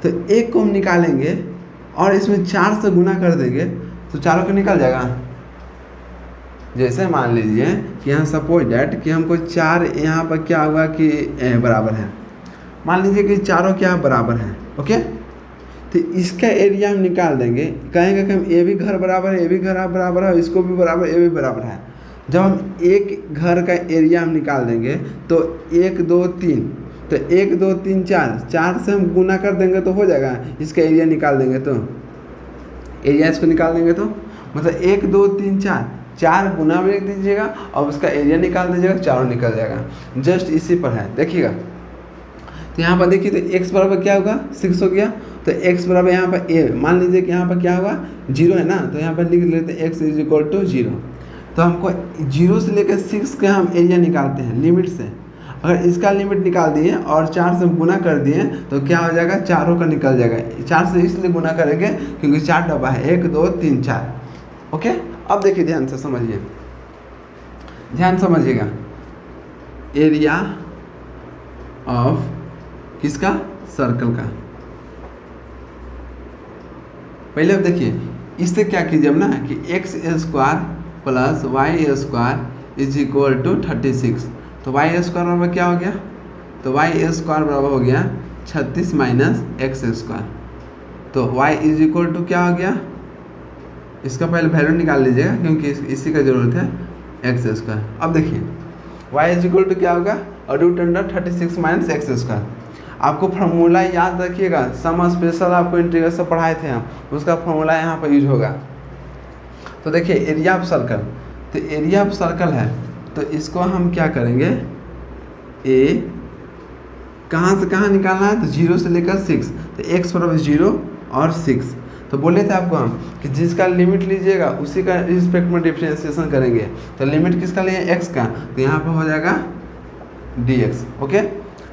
Speaker 1: तो एक को हम निकालेंगे और इसमें 4 से गुना कर देंगे, तो चारों को निकल जाएगा। जैसे मान लीजिए कि यहाँ सपोज डैट कि हमको 4 यहाँ पर क्या हुआ कि बराबर है, मान लीजिए कि चारों क्या बराबर है। ओके, तो इसका एरिया हम निकाल देंगे, कहेंगे कि हम ये भी घर बराबर है, ये भी घर बराबर है, इसको भी बराबर, ये भी बराबर है। जब हम एक घर का एरिया हम निकाल देंगे तो 1 2 3, तो 1 2 3 4 से हम गुना कर देंगे तो हो जाएगा, इसका एरिया निकाल देंगे, तो एरिया इसको निकाल देंगे तो मतलब 1 2 3 4 गुना भी लिख दीजिएगा और उसका एरिया निकाल दीजिएगा, चारों निकल जाएगा। जस्ट इसी पर है, देखिएगा। तो यहाँ पर देखिए तो x बराबर क्या होगा 6 हो गया, तो x बराबर यहाँ पर a, मान लीजिए कि यहाँ पर क्या होगा 0 है ना, तो यहाँ पर लिख लेते हैं x इज इक्वल टू 0। तो हमको 0 से लेकर 6 का हम एरिया निकालते हैं लिमिट से। अगर इसका लिमिट निकाल दिए और 4 से गुना कर दिए तो क्या हो जाएगा, चारों का निकल जाएगा। 4 से इसलिए गुना करेंगे क्योंकि 4 डब्बा है, 1 2 3 4। ओके, अब देखिए ध्यान से समझिए, ध्यान समझिएगा, एरिया ऑफ किसका, सर्कल का। पहले अब देखिए इससे क्या कीजिए हम ना कि x square plus y square is equal to 36। तो वाई स्क्वायर बराबर क्या हो गया, तो वाई स्क्वायर बराबर हो गया 36 माइनस एक्स स्क्वायर। तो y इज इक्वल टू क्या हो गया, इसका पहले वैल्यू निकाल लीजिएगा क्योंकि इसी का ज़रूरत है, एक्स स्क्वायर। अब देखिए y इज इक्वल टू क्या होगा, root under 36 minus x square. आपको फार्मूला याद रखिएगा, सम स्पेशल आपको इंटीग्रल से पढ़ाए थे हम, उसका फार्मूला यहाँ पर यूज होगा। तो देखिए एरिया ऑफ सर्कल, तो एरिया ऑफ सर्कल है, तो इसको हम क्या करेंगे, ए कहाँ से कहाँ निकालना है, तो 0 से लेकर 6, तो x बराबर 0 और 6। तो बोले थे आपको हम कि जिसका लिमिट लीजिएगा उसी का रिस्पेक्ट में डिफरेंशिएशन करेंगे। तो लिमिट किसका लिए, x का, तो यहाँ पर हो जाएगा dx। ओके,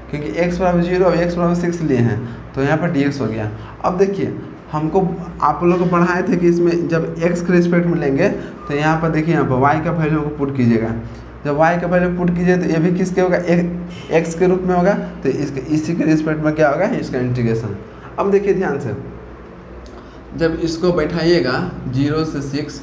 Speaker 1: क्योंकि x बराबर 0 और x बराबर 6 लिए हैं, तो यहाँ पर dx हो गया। अब देखिए हमको आप लोग को पढ़ाए थे कि इसमें जब x के रिस्पेक्ट में लेंगे तो यहाँ पर देखिए यहाँ पर y का वैल्यू को पुट कीजिएगा। जब y का वैल्यू पुट कीजिए तो ये भी किसके होगा, x के रूप में होगा, तो इसके इसी के रिस्पेक्ट में क्या होगा, इसका इंटीग्रेशन। अब देखिए ध्यान से, जब इसको बैठाइएगा 0 से 6,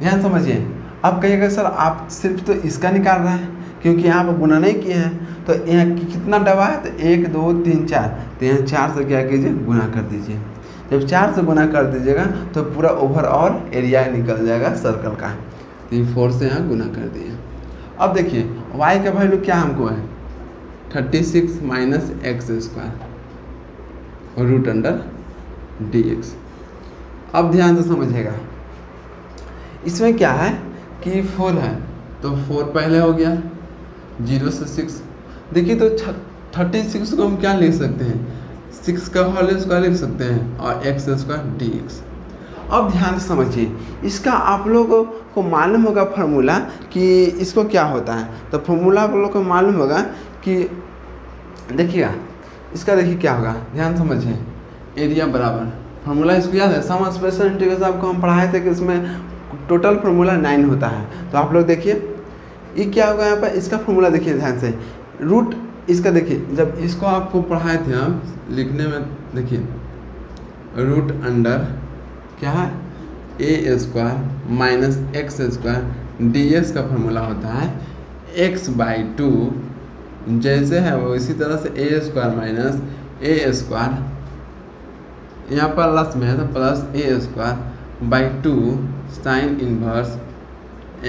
Speaker 1: ध्यान समझिए। अब कहिएगा सर आप सिर्फ तो इसका निकाल रहे हैं क्योंकि यहाँ पर गुना नहीं किए हैं, तो यहाँ कितना डबा है, तो 1 2 3 4, तो यहाँ 4 से क्या कीजिए, गुना कर दीजिए। जब 4 से गुना कर दीजिएगा तो पूरा ओवरऑल एरिया निकल जाएगा सर्कल का। तो 4 से यहाँ गुना कर दिए। अब देखिए y का वैल्यू क्या हमको है, 36 minus x square root under dx। अब ध्यान से समझिएगा, इसमें क्या है कि 4 है तो 4 पहले हो गया, 0 से 6। देखिए तो 36 को हम क्या लिख सकते हैं, 6 का होल स्क्वायर लिख सकते हैं और एक्स स्क्वायर dx। अब ध्यान से समझिए, इसका आप लोगों को मालूम होगा फार्मूला कि इसको क्या होता है। तो फार्मूला आप लोगों को मालूम होगा कि देखिएगा, इसका देखिए क्या होगा, ध्यान समझिए, एरिया बराबर फार्मूला इसको याद है, सम स्पेशल इंटीग्रल आपको हम पढ़ाए थे कि इसमें टोटल फार्मूला 9 होता है। तो आप लोग देखिए ये क्या होगा यहाँ पर, इसका फार्मूला देखिए ध्यान से, रूट इसका देखिए, जब इसको आपको पढ़ाए थे हम लिखने में, देखिए रूट अंडर क्या है a square minus x square ds का फार्मूला होता है x/2, जैसे है वो इसी तरह से a square minus a square, यहाँ पर प्लस में है तो plus a square by 2 sine inverse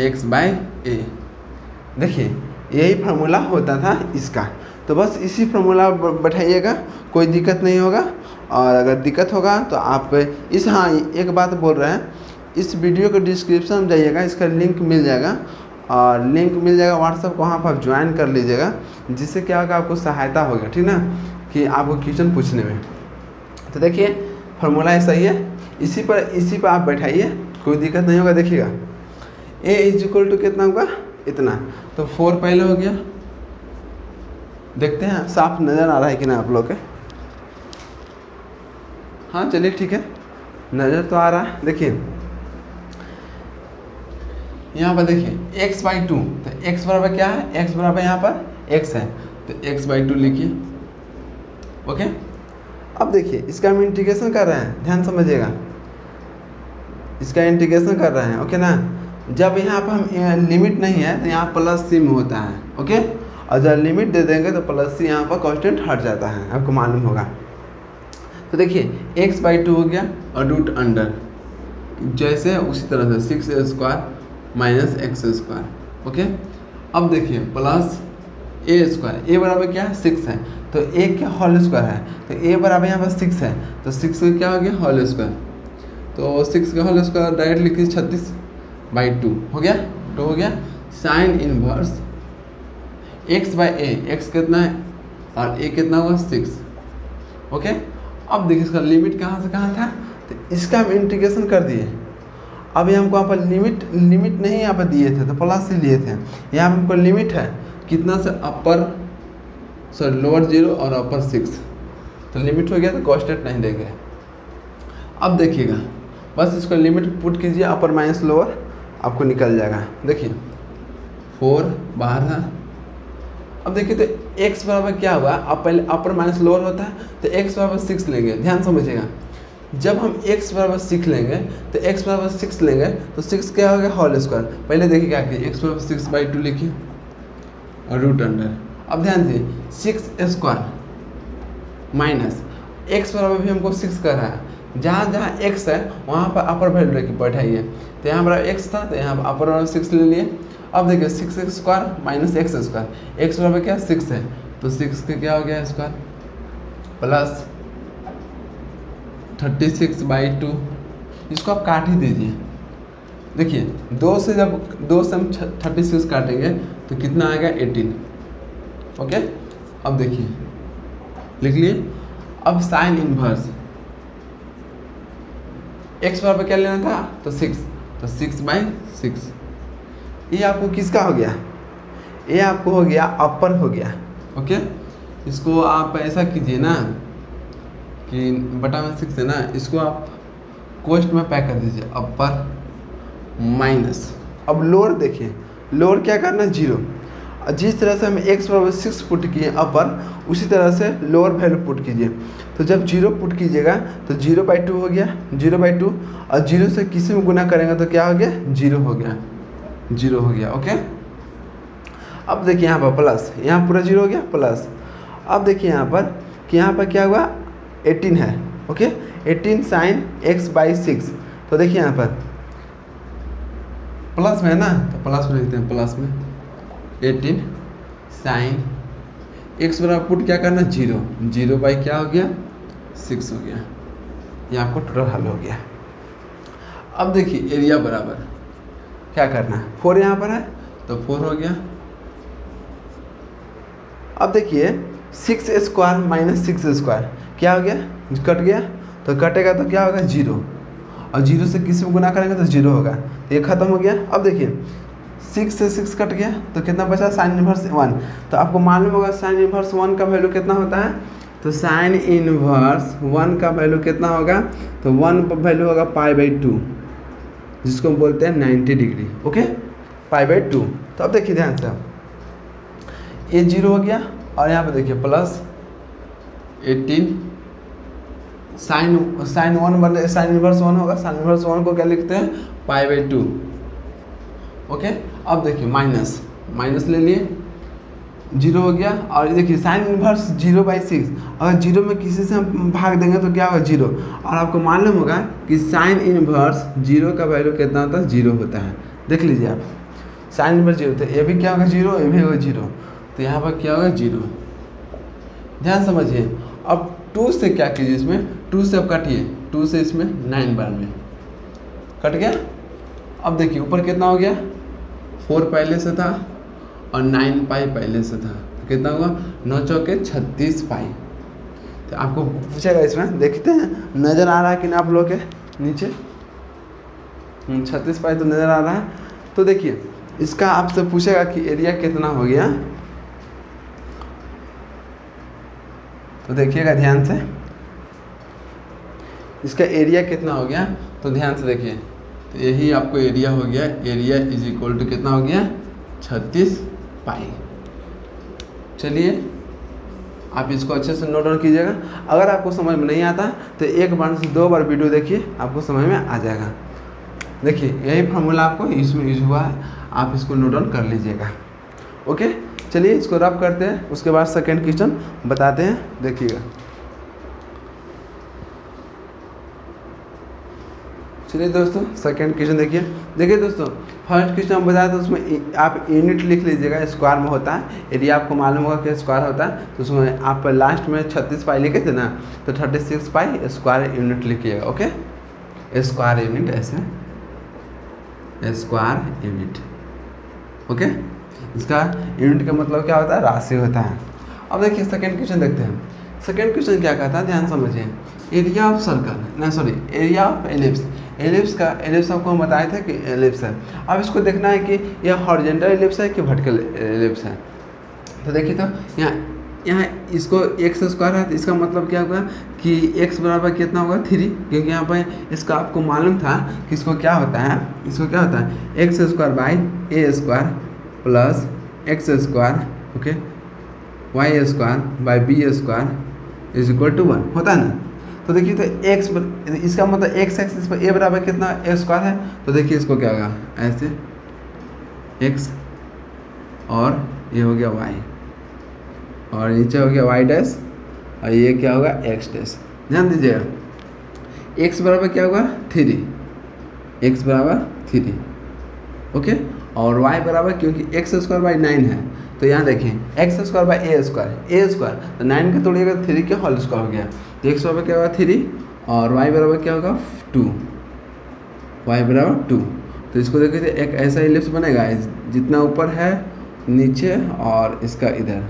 Speaker 1: x/a। देखिए यही फार्मूला होता था इसका, तो बस इसी फार्मूला बैठाइएगा, कोई दिक्कत नहीं होगा। और अगर दिक्कत होगा तो आप इस, हाँ एक बात बोल रहे हैं, इस वीडियो के डिस्क्रिप्शन में जाइएगा, इसका लिंक मिल जाएगा और लिंक मिल जाएगा व्हाट्सएप को, वहाँ पर आप ज्वाइन कर लीजिएगा, जिससे क्या होगा आपको सहायता होगा, ठीक ना, कि आपको क्वेश्चन पूछने में। तो देखिए फार्मूला ऐसा ही है, इसी पर आप बैठाइए, कोई दिक्कत नहीं होगा। देखिएगा a = कितना होगा, इतना, तो 4 पहले हो गया, देखते हैं साफ नज़र आ रहा है कि ना आप लोग के, हाँ चलिए ठीक है, नज़र तो आ रहा है। देखिए यहाँ पर देखिए x/2, तो x बराबर क्या है, x बराबर यहाँ पर x है तो x/2 लिखिए, ओके। अब देखिए इसका हम इंटीग्रेशन कर रहे हैं, ध्यान समझिएगा, इसका इंटीग्रेशन कर रहे हैं, ओके ना। जब यहाँ पर हम लिमिट नहीं है तो यहाँ प्लस सी में होता है, ओके, और जब लिमिट दे देंगे तो प्लस सी यहाँ पर कांस्टेंट हट जाता है, आपको मालूम होगा। तो देखिए x/2 हो गया और रूट अंडर जैसे उसी तरह से 6 square minus x square, okay. अब देखिए प्लस ए स्क्वायर, ए बराबर क्या है 6 है, तो ए क्या होल स्क्वायर है, तो ए बराबर यहाँ पर 6 है, तो 6 का क्या हो गया होल स्क्वायर, तो 6 का होल स्क्वायर डायरेक्ट लिखिए 36/2 हो गया, 2 हो गया, साइन इनवर्स x/a, x कितना है और a कितना हुआ 6, ओके। अब देखिए इसका लिमिट कहाँ से कहाँ था, तो इसका हम इंटीग्रेशन कर दिए। अब हमको यहाँ पर लिमिट नहीं यहाँ पर दिए थे तो प्लस से लिए थे, यहाँ हमको लिमिट है कितना से, लोअर 0 और अपर 6, तो लिमिट हो गया तो कांस्टेंट नहीं देंगे। अब देखिएगा बस इसको लिमिट पुट कीजिए, अपर माइनस लोअर आपको निकल जाएगा। देखिए 4 बाहर है। अब देखिए तो x बराबर क्या हुआ, अब पहले अपर माइनस लोअर होता है तो x बराबर 6 लेंगे, ध्यान समझिएगा। जब हम x बराबर 6 लेंगे तो x बराबर 6 लेंगे तो 6 क्या हो गया होल स्क्वायर, पहले देखिए क्या किए, x बराबर 6/2 लिखिए और रूट अंडर। अब ध्यान से 6 स्क्वायर माइनस x बराबर भी हमको 6 कर रहा है, जहाँ जहाँ x है वहाँ पर अपर वैल्यू लेके बैठाइए, तो यहाँ बराबर x था तो यहाँ अपर बराबर 6 ले लिए। अब देखिए 6 square minus x square, x बराबर क्या 6 है तो 6 का क्या हो गया स्क्वायर प्लस 36/2, इसको आप काट ही दीजिए। देखिए 2 से हम 36 काटेंगे तो कितना आएगा 18, ओके। अब देखिए लिख लिए। अब साइन इनवर्स x बराबर क्या लेना था तो 6, तो 6/6, ये आपको किसका हो गया, ये आपको हो गया अपर हो गया, ओके। इसको आप ऐसा कीजिए ना कि बटा में 6 है ना, इसको आप कोष्ट में पैक कर दीजिए, अपर माइनस। अब लोअर देखिए, लोअर क्या करना 0, जिस तरह से हम x बराबर 6 पुट किए अपर, उसी तरह से लोअर वैल्यू पुट कीजिए। तो जब 0 पुट कीजिएगा तो 0/2 हो गया, 0/2 और 0 से किसी में गुना करेंगे तो क्या हो गया 0 हो गया, 0 हो गया, ओके। अब देखिए यहाँ पर प्लस, यहाँ पूरा 0 हो गया प्लस। अब देखिए यहाँ पर कि यहाँ पर क्या हुआ 18 है, ओके, 18 साइन x/6। तो देखिए यहाँ पर प्लस में है ना, तो प्लस में लिखते हैं, प्लस में 18 साइन x बराबर पुट क्या करना 0 क्या हो गया 6 हो गया, ये आपको टोटल हल हो गया। अब देखिए एरिया बराबर क्या करना है, 4 यहाँ पर है तो 4 हो गया। अब देखिए 6 स्क्वायर माइनस 6 स्क्वायर क्या हो गया, कट गया, तो कटेगा तो क्या होगा 0, और 0 से किसी में गुना करेंगे तो 0 होगा, तो ये खत्म हो गया। अब देखिए 6 से 6 कट गया तो कितना बचा, साइन इनवर्स 1। तो आपको मालूम होगा साइन इनवर्स 1 का वैल्यू कितना होता है, तो साइन इनवर्स 1 का वैल्यू कितना होगा, तो 1 वैल्यू होगा π/2, जिसको हम बोलते हैं 90 डिग्री। ओके, π/2। तो अब देखिए ध्यान से, ये 0 हो गया और यहाँ पे देखिए प्लस 18 साइन 1 बने, साइन इनवर्स 1 होगा, साइन इनवर्स 1 को क्या लिखते हैं π/2। ओके, अब देखिए माइनस ले लिए, 0 हो गया, और देखिए साइन इनवर्स 0/6, अगर 0 में किसी से हम भाग देंगे तो क्या होगा 0, और आपको मालूम होगा कि साइन इनवर्स 0 का वैल्यू कितना होता है, 0 होता है। देख लीजिए आप, साइन इनवर्स 0 होता है, ये भी क्या होगा 0, ये भी होगा 0, तो यहाँ पर क्या होगा 0। ध्यान समझिए। अब 2 से क्या कीजिए, इसमें 2 से अब काटिए, 2 से इसमें 9 बार में कट गया। अब देखिए ऊपर कितना हो गया, 4 पहले से था और 9 पाई पहले से था, तो कितना हुआ 9 चौके 36 पाई। तो आपको पूछेगा इसमें, देखते हैं नज़र आ रहा है कि ना आप लोग के नीचे, 36 पाई तो नज़र आ रहा है। तो देखिए इसका आपसे पूछेगा कि एरिया कितना हो गया, तो देखिएगा ध्यान से, इसका एरिया कितना हो गया, तो ध्यान से देखिए, तो यही आपको एरिया हो गया, एरिया इज इक्वल टू कितना हो गया 36 पाई। चलिए आप इसको अच्छे से नोट डाउन कीजिएगा। अगर आपको समझ में नहीं आता तो एक बार से 2 बार वीडियो देखिए, आपको समझ में आ जाएगा। देखिए यही फार्मूला आपको इसमें यूज हुआ है, आप इसको नोट डाउन कर लीजिएगा। ओके, चलिए इसको रब करते हैं, उसके बाद सेकेंड क्वेश्चन बताते हैं, देखिएगा। चलिए दोस्तों सेकेंड क्वेश्चन देखिए दोस्तों, फर्स्ट क्वेश्चन हम बताया था उसमें आप यूनिट लिख लीजिएगा, स्क्वायर में होता है, एरिया आपको मालूम होगा कि स्क्वायर होता है, तो उसमें आप लास्ट में 36 पाई लिखे थे ना, तो 36 पाई स्क्वायर यूनिट लिखिएगा। ओके, स्क्वायर यूनिट, ऐसे स्क्वायर यूनिट। ओके, इसका यूनिट का मतलब क्या होता है, राशि होता है। अब देखिए सेकेंड क्वेश्चन देखते हैं। सेकेंड क्वेश्चन क्या कहता है, ध्यान समझिए, एरिया ऑफ सर्कल, ना sorry area of ellipse, ellipse आपको हम बताए थे कि एलिप्स है। अब इसको देखना है कि यह हॉरिजॉन्टल एलिप्स है कि वर्टिकल एलिप्स है। तो देखिए तो यहाँ इसको एक्स स्क्वायर है, तो इसका मतलब क्या होगा कि x बराबर कितना होगा 3, क्योंकि यहाँ पर इसका आपको मालूम था कि इसको क्या होता है, x square by a square plus x square, okay, y square by b square is equal to 1 होता है ना। तो देखिए तो x, इसका मतलब x एक्सिस पर a बराबर कितना a स्क्वायर है, तो देखिए इसको क्या होगा, ऐसे x और ये हो गया y, और नीचे हो गया y डैश, और ये क्या होगा x डैश। ध्यान दीजिएगा, x बराबर क्या होगा 3, x बराबर 3, ओके, और y बराबर, क्योंकि x स्क्वायर बाई 9 है, तो यहाँ देखें x square by a square, तो 9 का तोड़िएगा 3 के होल स्क्वायर हो गया, तो x बराबर क्या होगा 3 और y बराबर क्या होगा 2, y बराबर 2। तो इसको देखिए एक ऐसा इलिप्स बनेगा जितना ऊपर है नीचे और इसका इधर।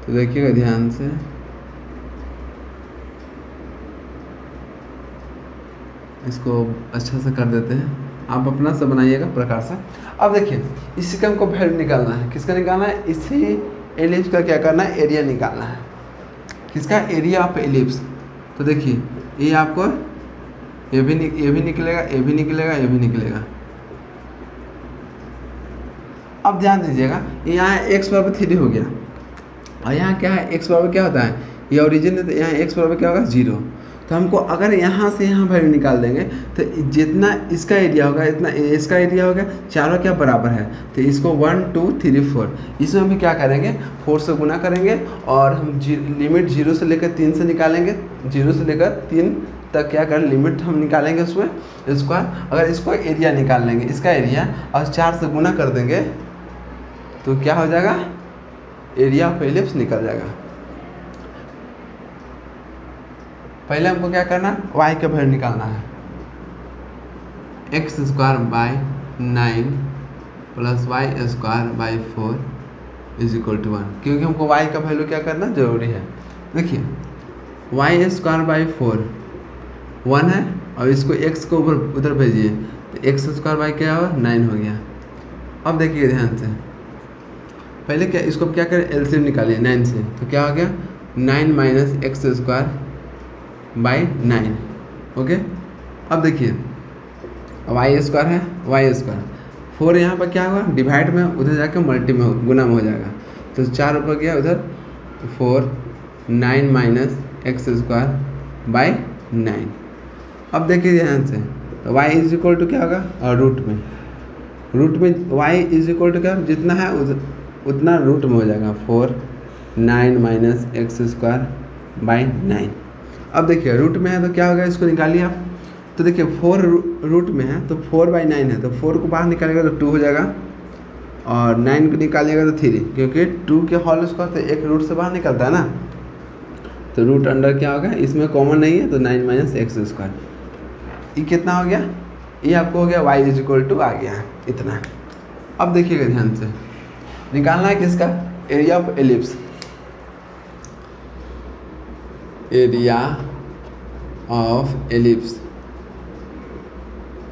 Speaker 1: तो देखिएगा ध्यान से, इसको अच्छा से कर देते हैं, आप अपना से बनाइएगा प्रकार से। अब देखिए इसी का हमको वैल्यू निकालना है, किसका निकालना है, इसी एलिप्स का क्या करना है, एरिया निकालना है, किसका, एरिया ऑफ एलिप्स। तो देखिए ये आपको ये भी निकलेगा, ये भी निकलेगा, ये भी निकलेगा। अब ध्यान दीजिएगा, यहाँ x बराबर 3 हो गया, और यहाँ क्या है, x बराबर क्या होता है, ये ओरिजिन है, तो यहाँ x बराबर क्या होगा 0। तो हमको अगर यहाँ से यहाँ वैल्यू निकाल देंगे तो जितना इसका एरिया होगा इतना इसका एरिया होगा, चारों क्या बराबर है, तो इसको 1 2 3 4, इसमें हम क्या करेंगे 4 से गुना करेंगे, और हम लिमिट 0 से लेकर 3 से निकालेंगे, 0 से लेकर 3 तक क्या कर लिमिट हम निकालेंगे उसमें स्क्वायर। अगर इसको एरिया निकाल लेंगे, इसका एरिया, और 4 से गुना कर देंगे तो क्या हो जाएगा, एरिया ऑफ एलिप्स निकल जाएगा। पहले हमको क्या करना है, y का वैल्यू निकालना है, x square by 9 plus y square by 4 is equal to 1, क्योंकि हमको y का वैल्यू क्या करना जरूरी है। देखिए वाई स्क्वायर बाई 4 1 है और इसको x को ऊपर उधर भेजिए तो एक्स स्क्वायर बाई क्या हुआ 9 हो गया। अब देखिए ध्यान से, पहले क्या इसको क्या करें एलसीएम निकालिए 9 से, तो क्या हो गया 9 minus x square by 9। Okay, अब देखिए वाई स्क्वायर है, वाई स्क्वायर 4 यहाँ पर क्या हुआ डिवाइड में, उधर जाकर मल्टी में गुना में हो जाएगा, तो 4 ऊपर गया उधर 4 9 माइनस एक्स स्क्वायर बाई 9। अब देखिए ध्यान से, तो y इज इक्वल टू क्या होगा और रूट में y इज इक्वल टू क्या जितना है उतना रूट में हो जाएगा 4 9 माइनस एक्स स्क्वायर बाई 9। अब देखिए रूट में है तो क्या होगा इसको निकालिए आप, तो देखिए 4 रूट में है तो 4 बाई 9 है, तो 4 को बाहर निकालेगा तो 2 हो जाएगा और 9 को निकालिएगा तो 3, क्योंकि 2 के होल स्क्वायर तो एक रूट से बाहर निकलता है ना, तो रूट अंडर क्या होगा इसमें कॉमन नहीं है तो 9 माइनस एक्स स्क्वायर। ये कितना हो गया, ये आपको हो गया y इज इक्वल टू आ गया इतना। अब देखिएगा ध्यान से, निकालना है किसका area of ellipse, area of ellipse.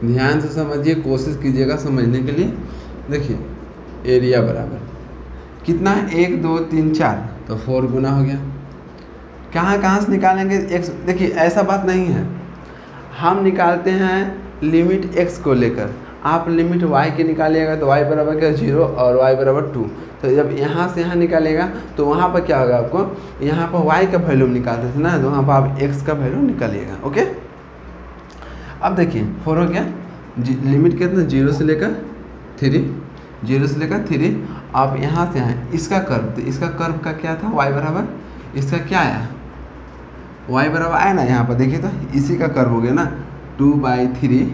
Speaker 1: ध्यान से समझिए, कोशिश कीजिएगा समझने के लिए। देखिए एरिया बराबर कितना है 1 2 3 4, तो 4 गुना हो गया। कहाँ से निकालेंगे x, देखिए ऐसा बात नहीं है, हम निकालते हैं लिमिट x को लेकर, आप लिमिट y के निकालिएगा तो y बराबर क्या 0 और y बराबर 2, तो जब यहाँ से यहाँ निकालेगा तो वहाँ पर क्या होगा आपको, यहाँ पर y का वैल्यू निकालते थे ना, तो वहाँ पर आप x का वैल्यू निकालिएगा। ओके, अब देखिए 4 हो गया, लिमिट कितना 0 से लेकर 3, आप यहाँ से यहाँ इसका कर्व, तो इसका कर्व का क्या था y बराबर, इसका क्या आया y बराबर आया ना, यहाँ पर देखिए तो इसी का कर्व हो गया ना 2/3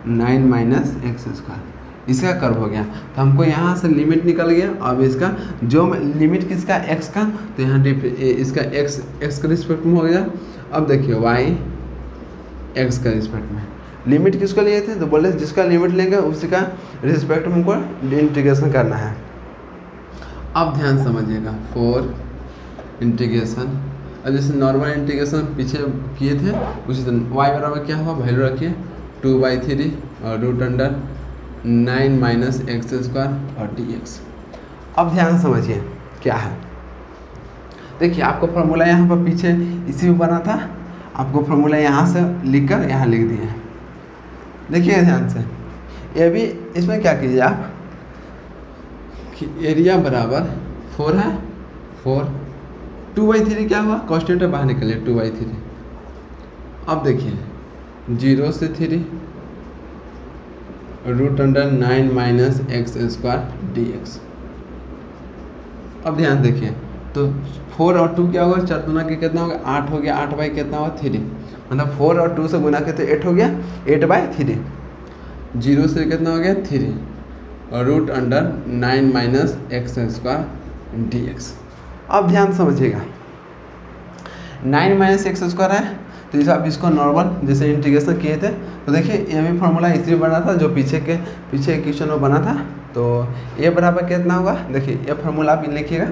Speaker 1: 9 माइनस एक्स स्क्वायर, इसका कर्व हो गया। तो हमको यहाँ से लिमिट निकल गया, अब इसका जो लिमिट किसका x का, तो यहाँ इसका x के रिस्पेक्ट में हो गया। अब देखिए y x का रिस्पेक्ट में, लिमिट किसको लिए थे तो बोले जिसका लिमिट लेंगे उसी का रिस्पेक्ट में हमको इंटीग्रेशन करना है। अब ध्यान समझिएगा 4 इंटीग्रेशन, अब जैसे नॉर्मल इंटीग्रेशन पीछे किए थे उसी तरह y बराबर क्या हुआ वैल्यू रखिए 2/3 और root under 9 minus x square और dx। अब ध्यान समझिए क्या है, देखिए आपको फार्मूला यहाँ पर पीछे इसी में बना था, आपको फार्मूला यहाँ से लिखकर यहाँ लिख दिए हैं। देखिए ध्यान से, ये भी इसमें क्या कीजिए आप कि एरिया बराबर 4 है, 4 2/3 क्या हुआ कॉन्स्टेंट बाहर निकलिए 2/3। अब देखिए 0 से 3 root under 9 minus x square dx। अब ध्यान देखिए, तो 4 और 2 क्या होगा 4 गुना के कितना होगा 8 हो गया, 8 बाई कितना हुआ 3, मतलब 4 और 2 से गुना के तो 8 हो गया 8/3, 0 से कितना हो गया 3 और root under 9 minus x square dx। अब ध्यान समझिएगा 9 माइनस एक्स स्क्वायर है, तो जैसे आप इसको नॉर्मल जैसे इंटीग्रेशन किए थे, तो देखिए ये भी फार्मूला इसी बना था जो पीछे क्वेश्चन में बना था। तो ये बराबर कितना होगा, देखिए ये फार्मूला आप लिखिएगा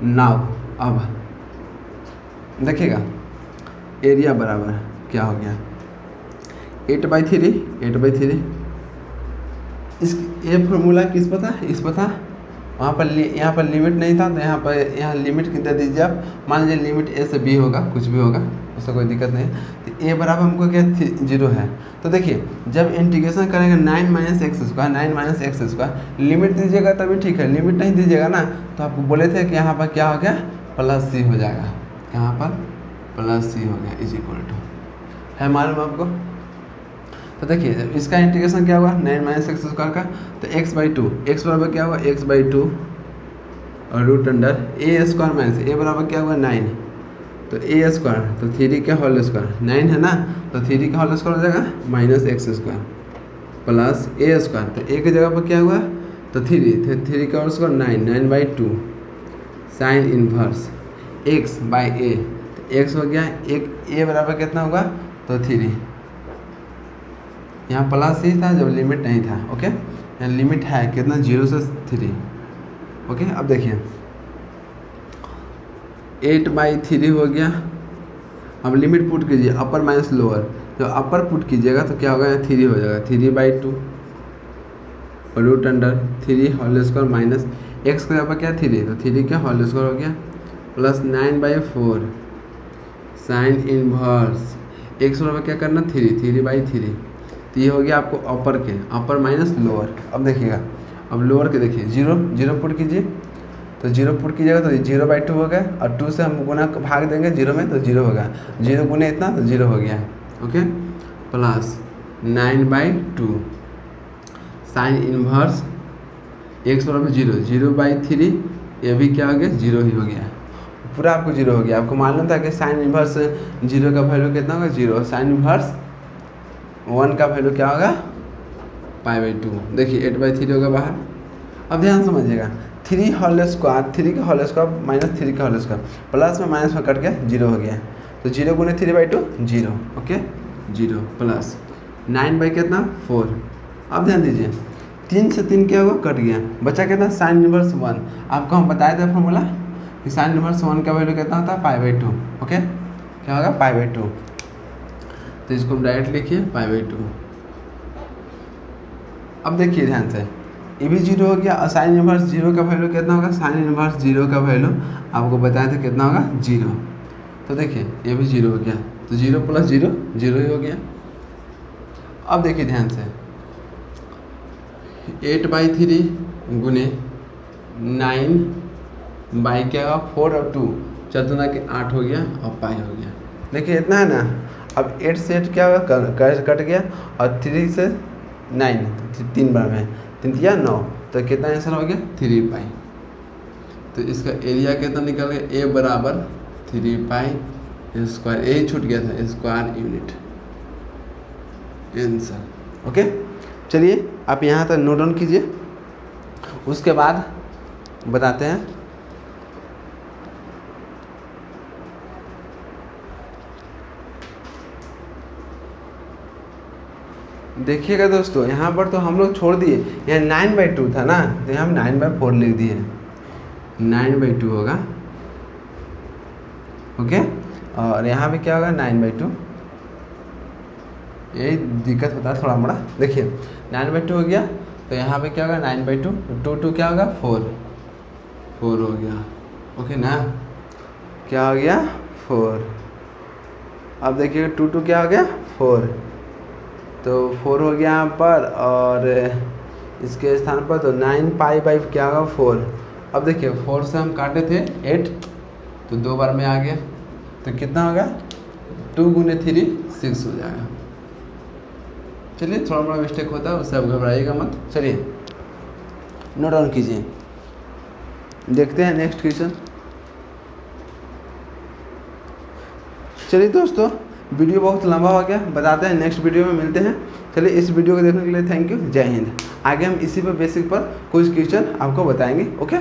Speaker 1: नाउ। अब देखिएगा एरिया बराबर क्या हो गया 8/3। इस ये फार्मूला किस पता इस पता वहाँ पर यहाँ पर लिमिट नहीं था, तो यहाँ लिमिट दे दीजिए आप, मान लीजिए लिमिट a से b होगा, कुछ भी होगा उससे कोई दिक्कत नहीं है। तो a बराबर हमको क्या 0 है, तो देखिए जब इंटीग्रेशन करेंगे 9 माइनस एक्स स्क्वायर लिमिट दीजिएगा तभी ठीक है, लिमिट नहीं दीजिएगा ना तो आपको बोले थे कि यहाँ पर क्या हो गया +c हो जाएगा, यहाँ पर +c हो गया इज इक्वल टू है मालूम आपको। तो देखिए इसका इंटीग्रेशन क्या हुआ 9 माइनस एक्स स्क्वायर का, तो x/2 x बराबर क्या हुआ x/2 और root under a square minus a बराबर क्या हुआ 9, तो a स्क्वायर तो 3 का होल स्क्वायर 9 है ना, तो 3 का होल स्क्वायर हो जाएगा minus x square plus a square, तो a की जगह पर क्या हुआ तो 3 का whole square 9/2 sign inverse x/a, तो x हो गया एक a बराबर कितना होगा तो 3 यहाँ प्लस ही था जब लिमिट नहीं था। ओके, यहाँ लिमिट है कितना, 0 से 3। ओके, अब देखिए 8/3 हो गया। अब लिमिट पुट कीजिए अपर माइनस लोअर, तो अपर पुट कीजिएगा तो क्या होगा, यहाँ 3 हो जाएगा, 3/2 root under 3 whole square minus x का यहाँ पर क्या 3, तो 3 क्या होल स्क्वायर हो गया प्लस 9/4 साइन इनवर्स एक्स पर क्या करना 3/3, तो ये हो गया आपको अपर के, अपर माइनस लोअर। अब देखिएगा, अब लोअर के देखिए 0 पुट कीजिए, तो 0 पुट कीजिएगा तो 0/2 हो गया, और 2 से हम गुना भाग देंगे 0 में तो 0 होगा, 0 गुने इतना तो 0 हो गया। Okay, plus 9/2 sine inverse x बराबर 0/3, ये भी क्या हो गया 0 ही हो गया, पूरा आपको 0 हो गया। आपको मालूम था कि साइन इनवर्स 0 का वैल्यू कितना होगा 0, साइन इनवर्स 1 का वैल्यू क्या होगा π/2। देखिए 8/3 होगा बाहर। अब ध्यान समझिएगा, 3 होल स्क्वायर, 3 का होल स्क्वायर माइनस 3 का होल स्क्वायर, प्लस में माइनस में कट के 0 हो गया, तो 0 गुने 3/2 0। Okay, 0 plus 9/4। अब ध्यान दीजिए 3 से 3 क्या होगा कट गया, बचा कितना साइन इनवर्स 1। आपको हम बताए थे फॉर्मूला कि साइन इनवर्स 1 का वैल्यू कितना होता है π/2। ओके, क्या होगा π/2, तो इसको हम डायरेक्ट लिखिए π/2। अब देखिए ध्यान से, ये भी 0 हो गया, और साइन इनवर्स 0 का वैल्यू कितना होगा, साइन इनवर्स 0 का वैल्यू आपको बताए थे कितना होगा 0, तो देखिए ये भी 0 हो गया, तो 0 + 0 0 ही हो गया। अब देखिए ध्यान से 8/3 गुने 9 क्या होगा 4 और 2 चतुर्ना के 8 हो गया, और पाई हो गया। देखिए इतना है ना। अब 8 से 8 क्या होगा कट गया, और 3 से 9 3 बार में 3 या 9, तो कितना आंसर हो गया 3π। तो इसका एरिया कितना निकल गया, A बराबर 3π स्क्वायर, यही छूट गया था स्क्वायर यूनिट आंसर। ओके, चलिए आप यहाँ तक नोट डाउन कीजिए, उसके बाद बताते हैं। देखिएगा दोस्तों, यहाँ पर तो हम लोग छोड़ दिए, यहाँ 9/2 था ना, तो यहाँ हम 9/4 लिख दिए, 9/2 होगा। ओके, और यहाँ भी क्या होगा 9/2, यही दिक्कत होता है थोड़ा मोड़ा। देखिए 9/2 हो गया, तो यहाँ पे क्या होगा 9/2, 2 क्या होगा 4 हो गया। ओके ना, क्या हो गया 4। अब देखिए 2 क्या हो गया 4, तो 4 हो गया यहाँ पर, और इसके स्थान पर तो 9π क्या होगा 4। अब देखिए 4 से हम काटे थे 8, तो 2 बार में आ गया, तो कितना होगा 2 गुने 3 6 हो जाएगा। चलिए थोड़ा बड़ा मिस्टेक होता है, उससे आप घबराइएगा मत। चलिए नोट डाउन कीजिए, देखते हैं नेक्स्ट क्वेश्चन। चलिए दोस्तों, वीडियो बहुत लंबा हो गया, बताते हैं नेक्स्ट वीडियो में मिलते हैं। चलिए इस वीडियो को देखने के लिए थैंक यू, जय हिंद। आगे हम इसी पर बेसिक पर कुछ क्वेश्चन आपको बताएंगे। ओके।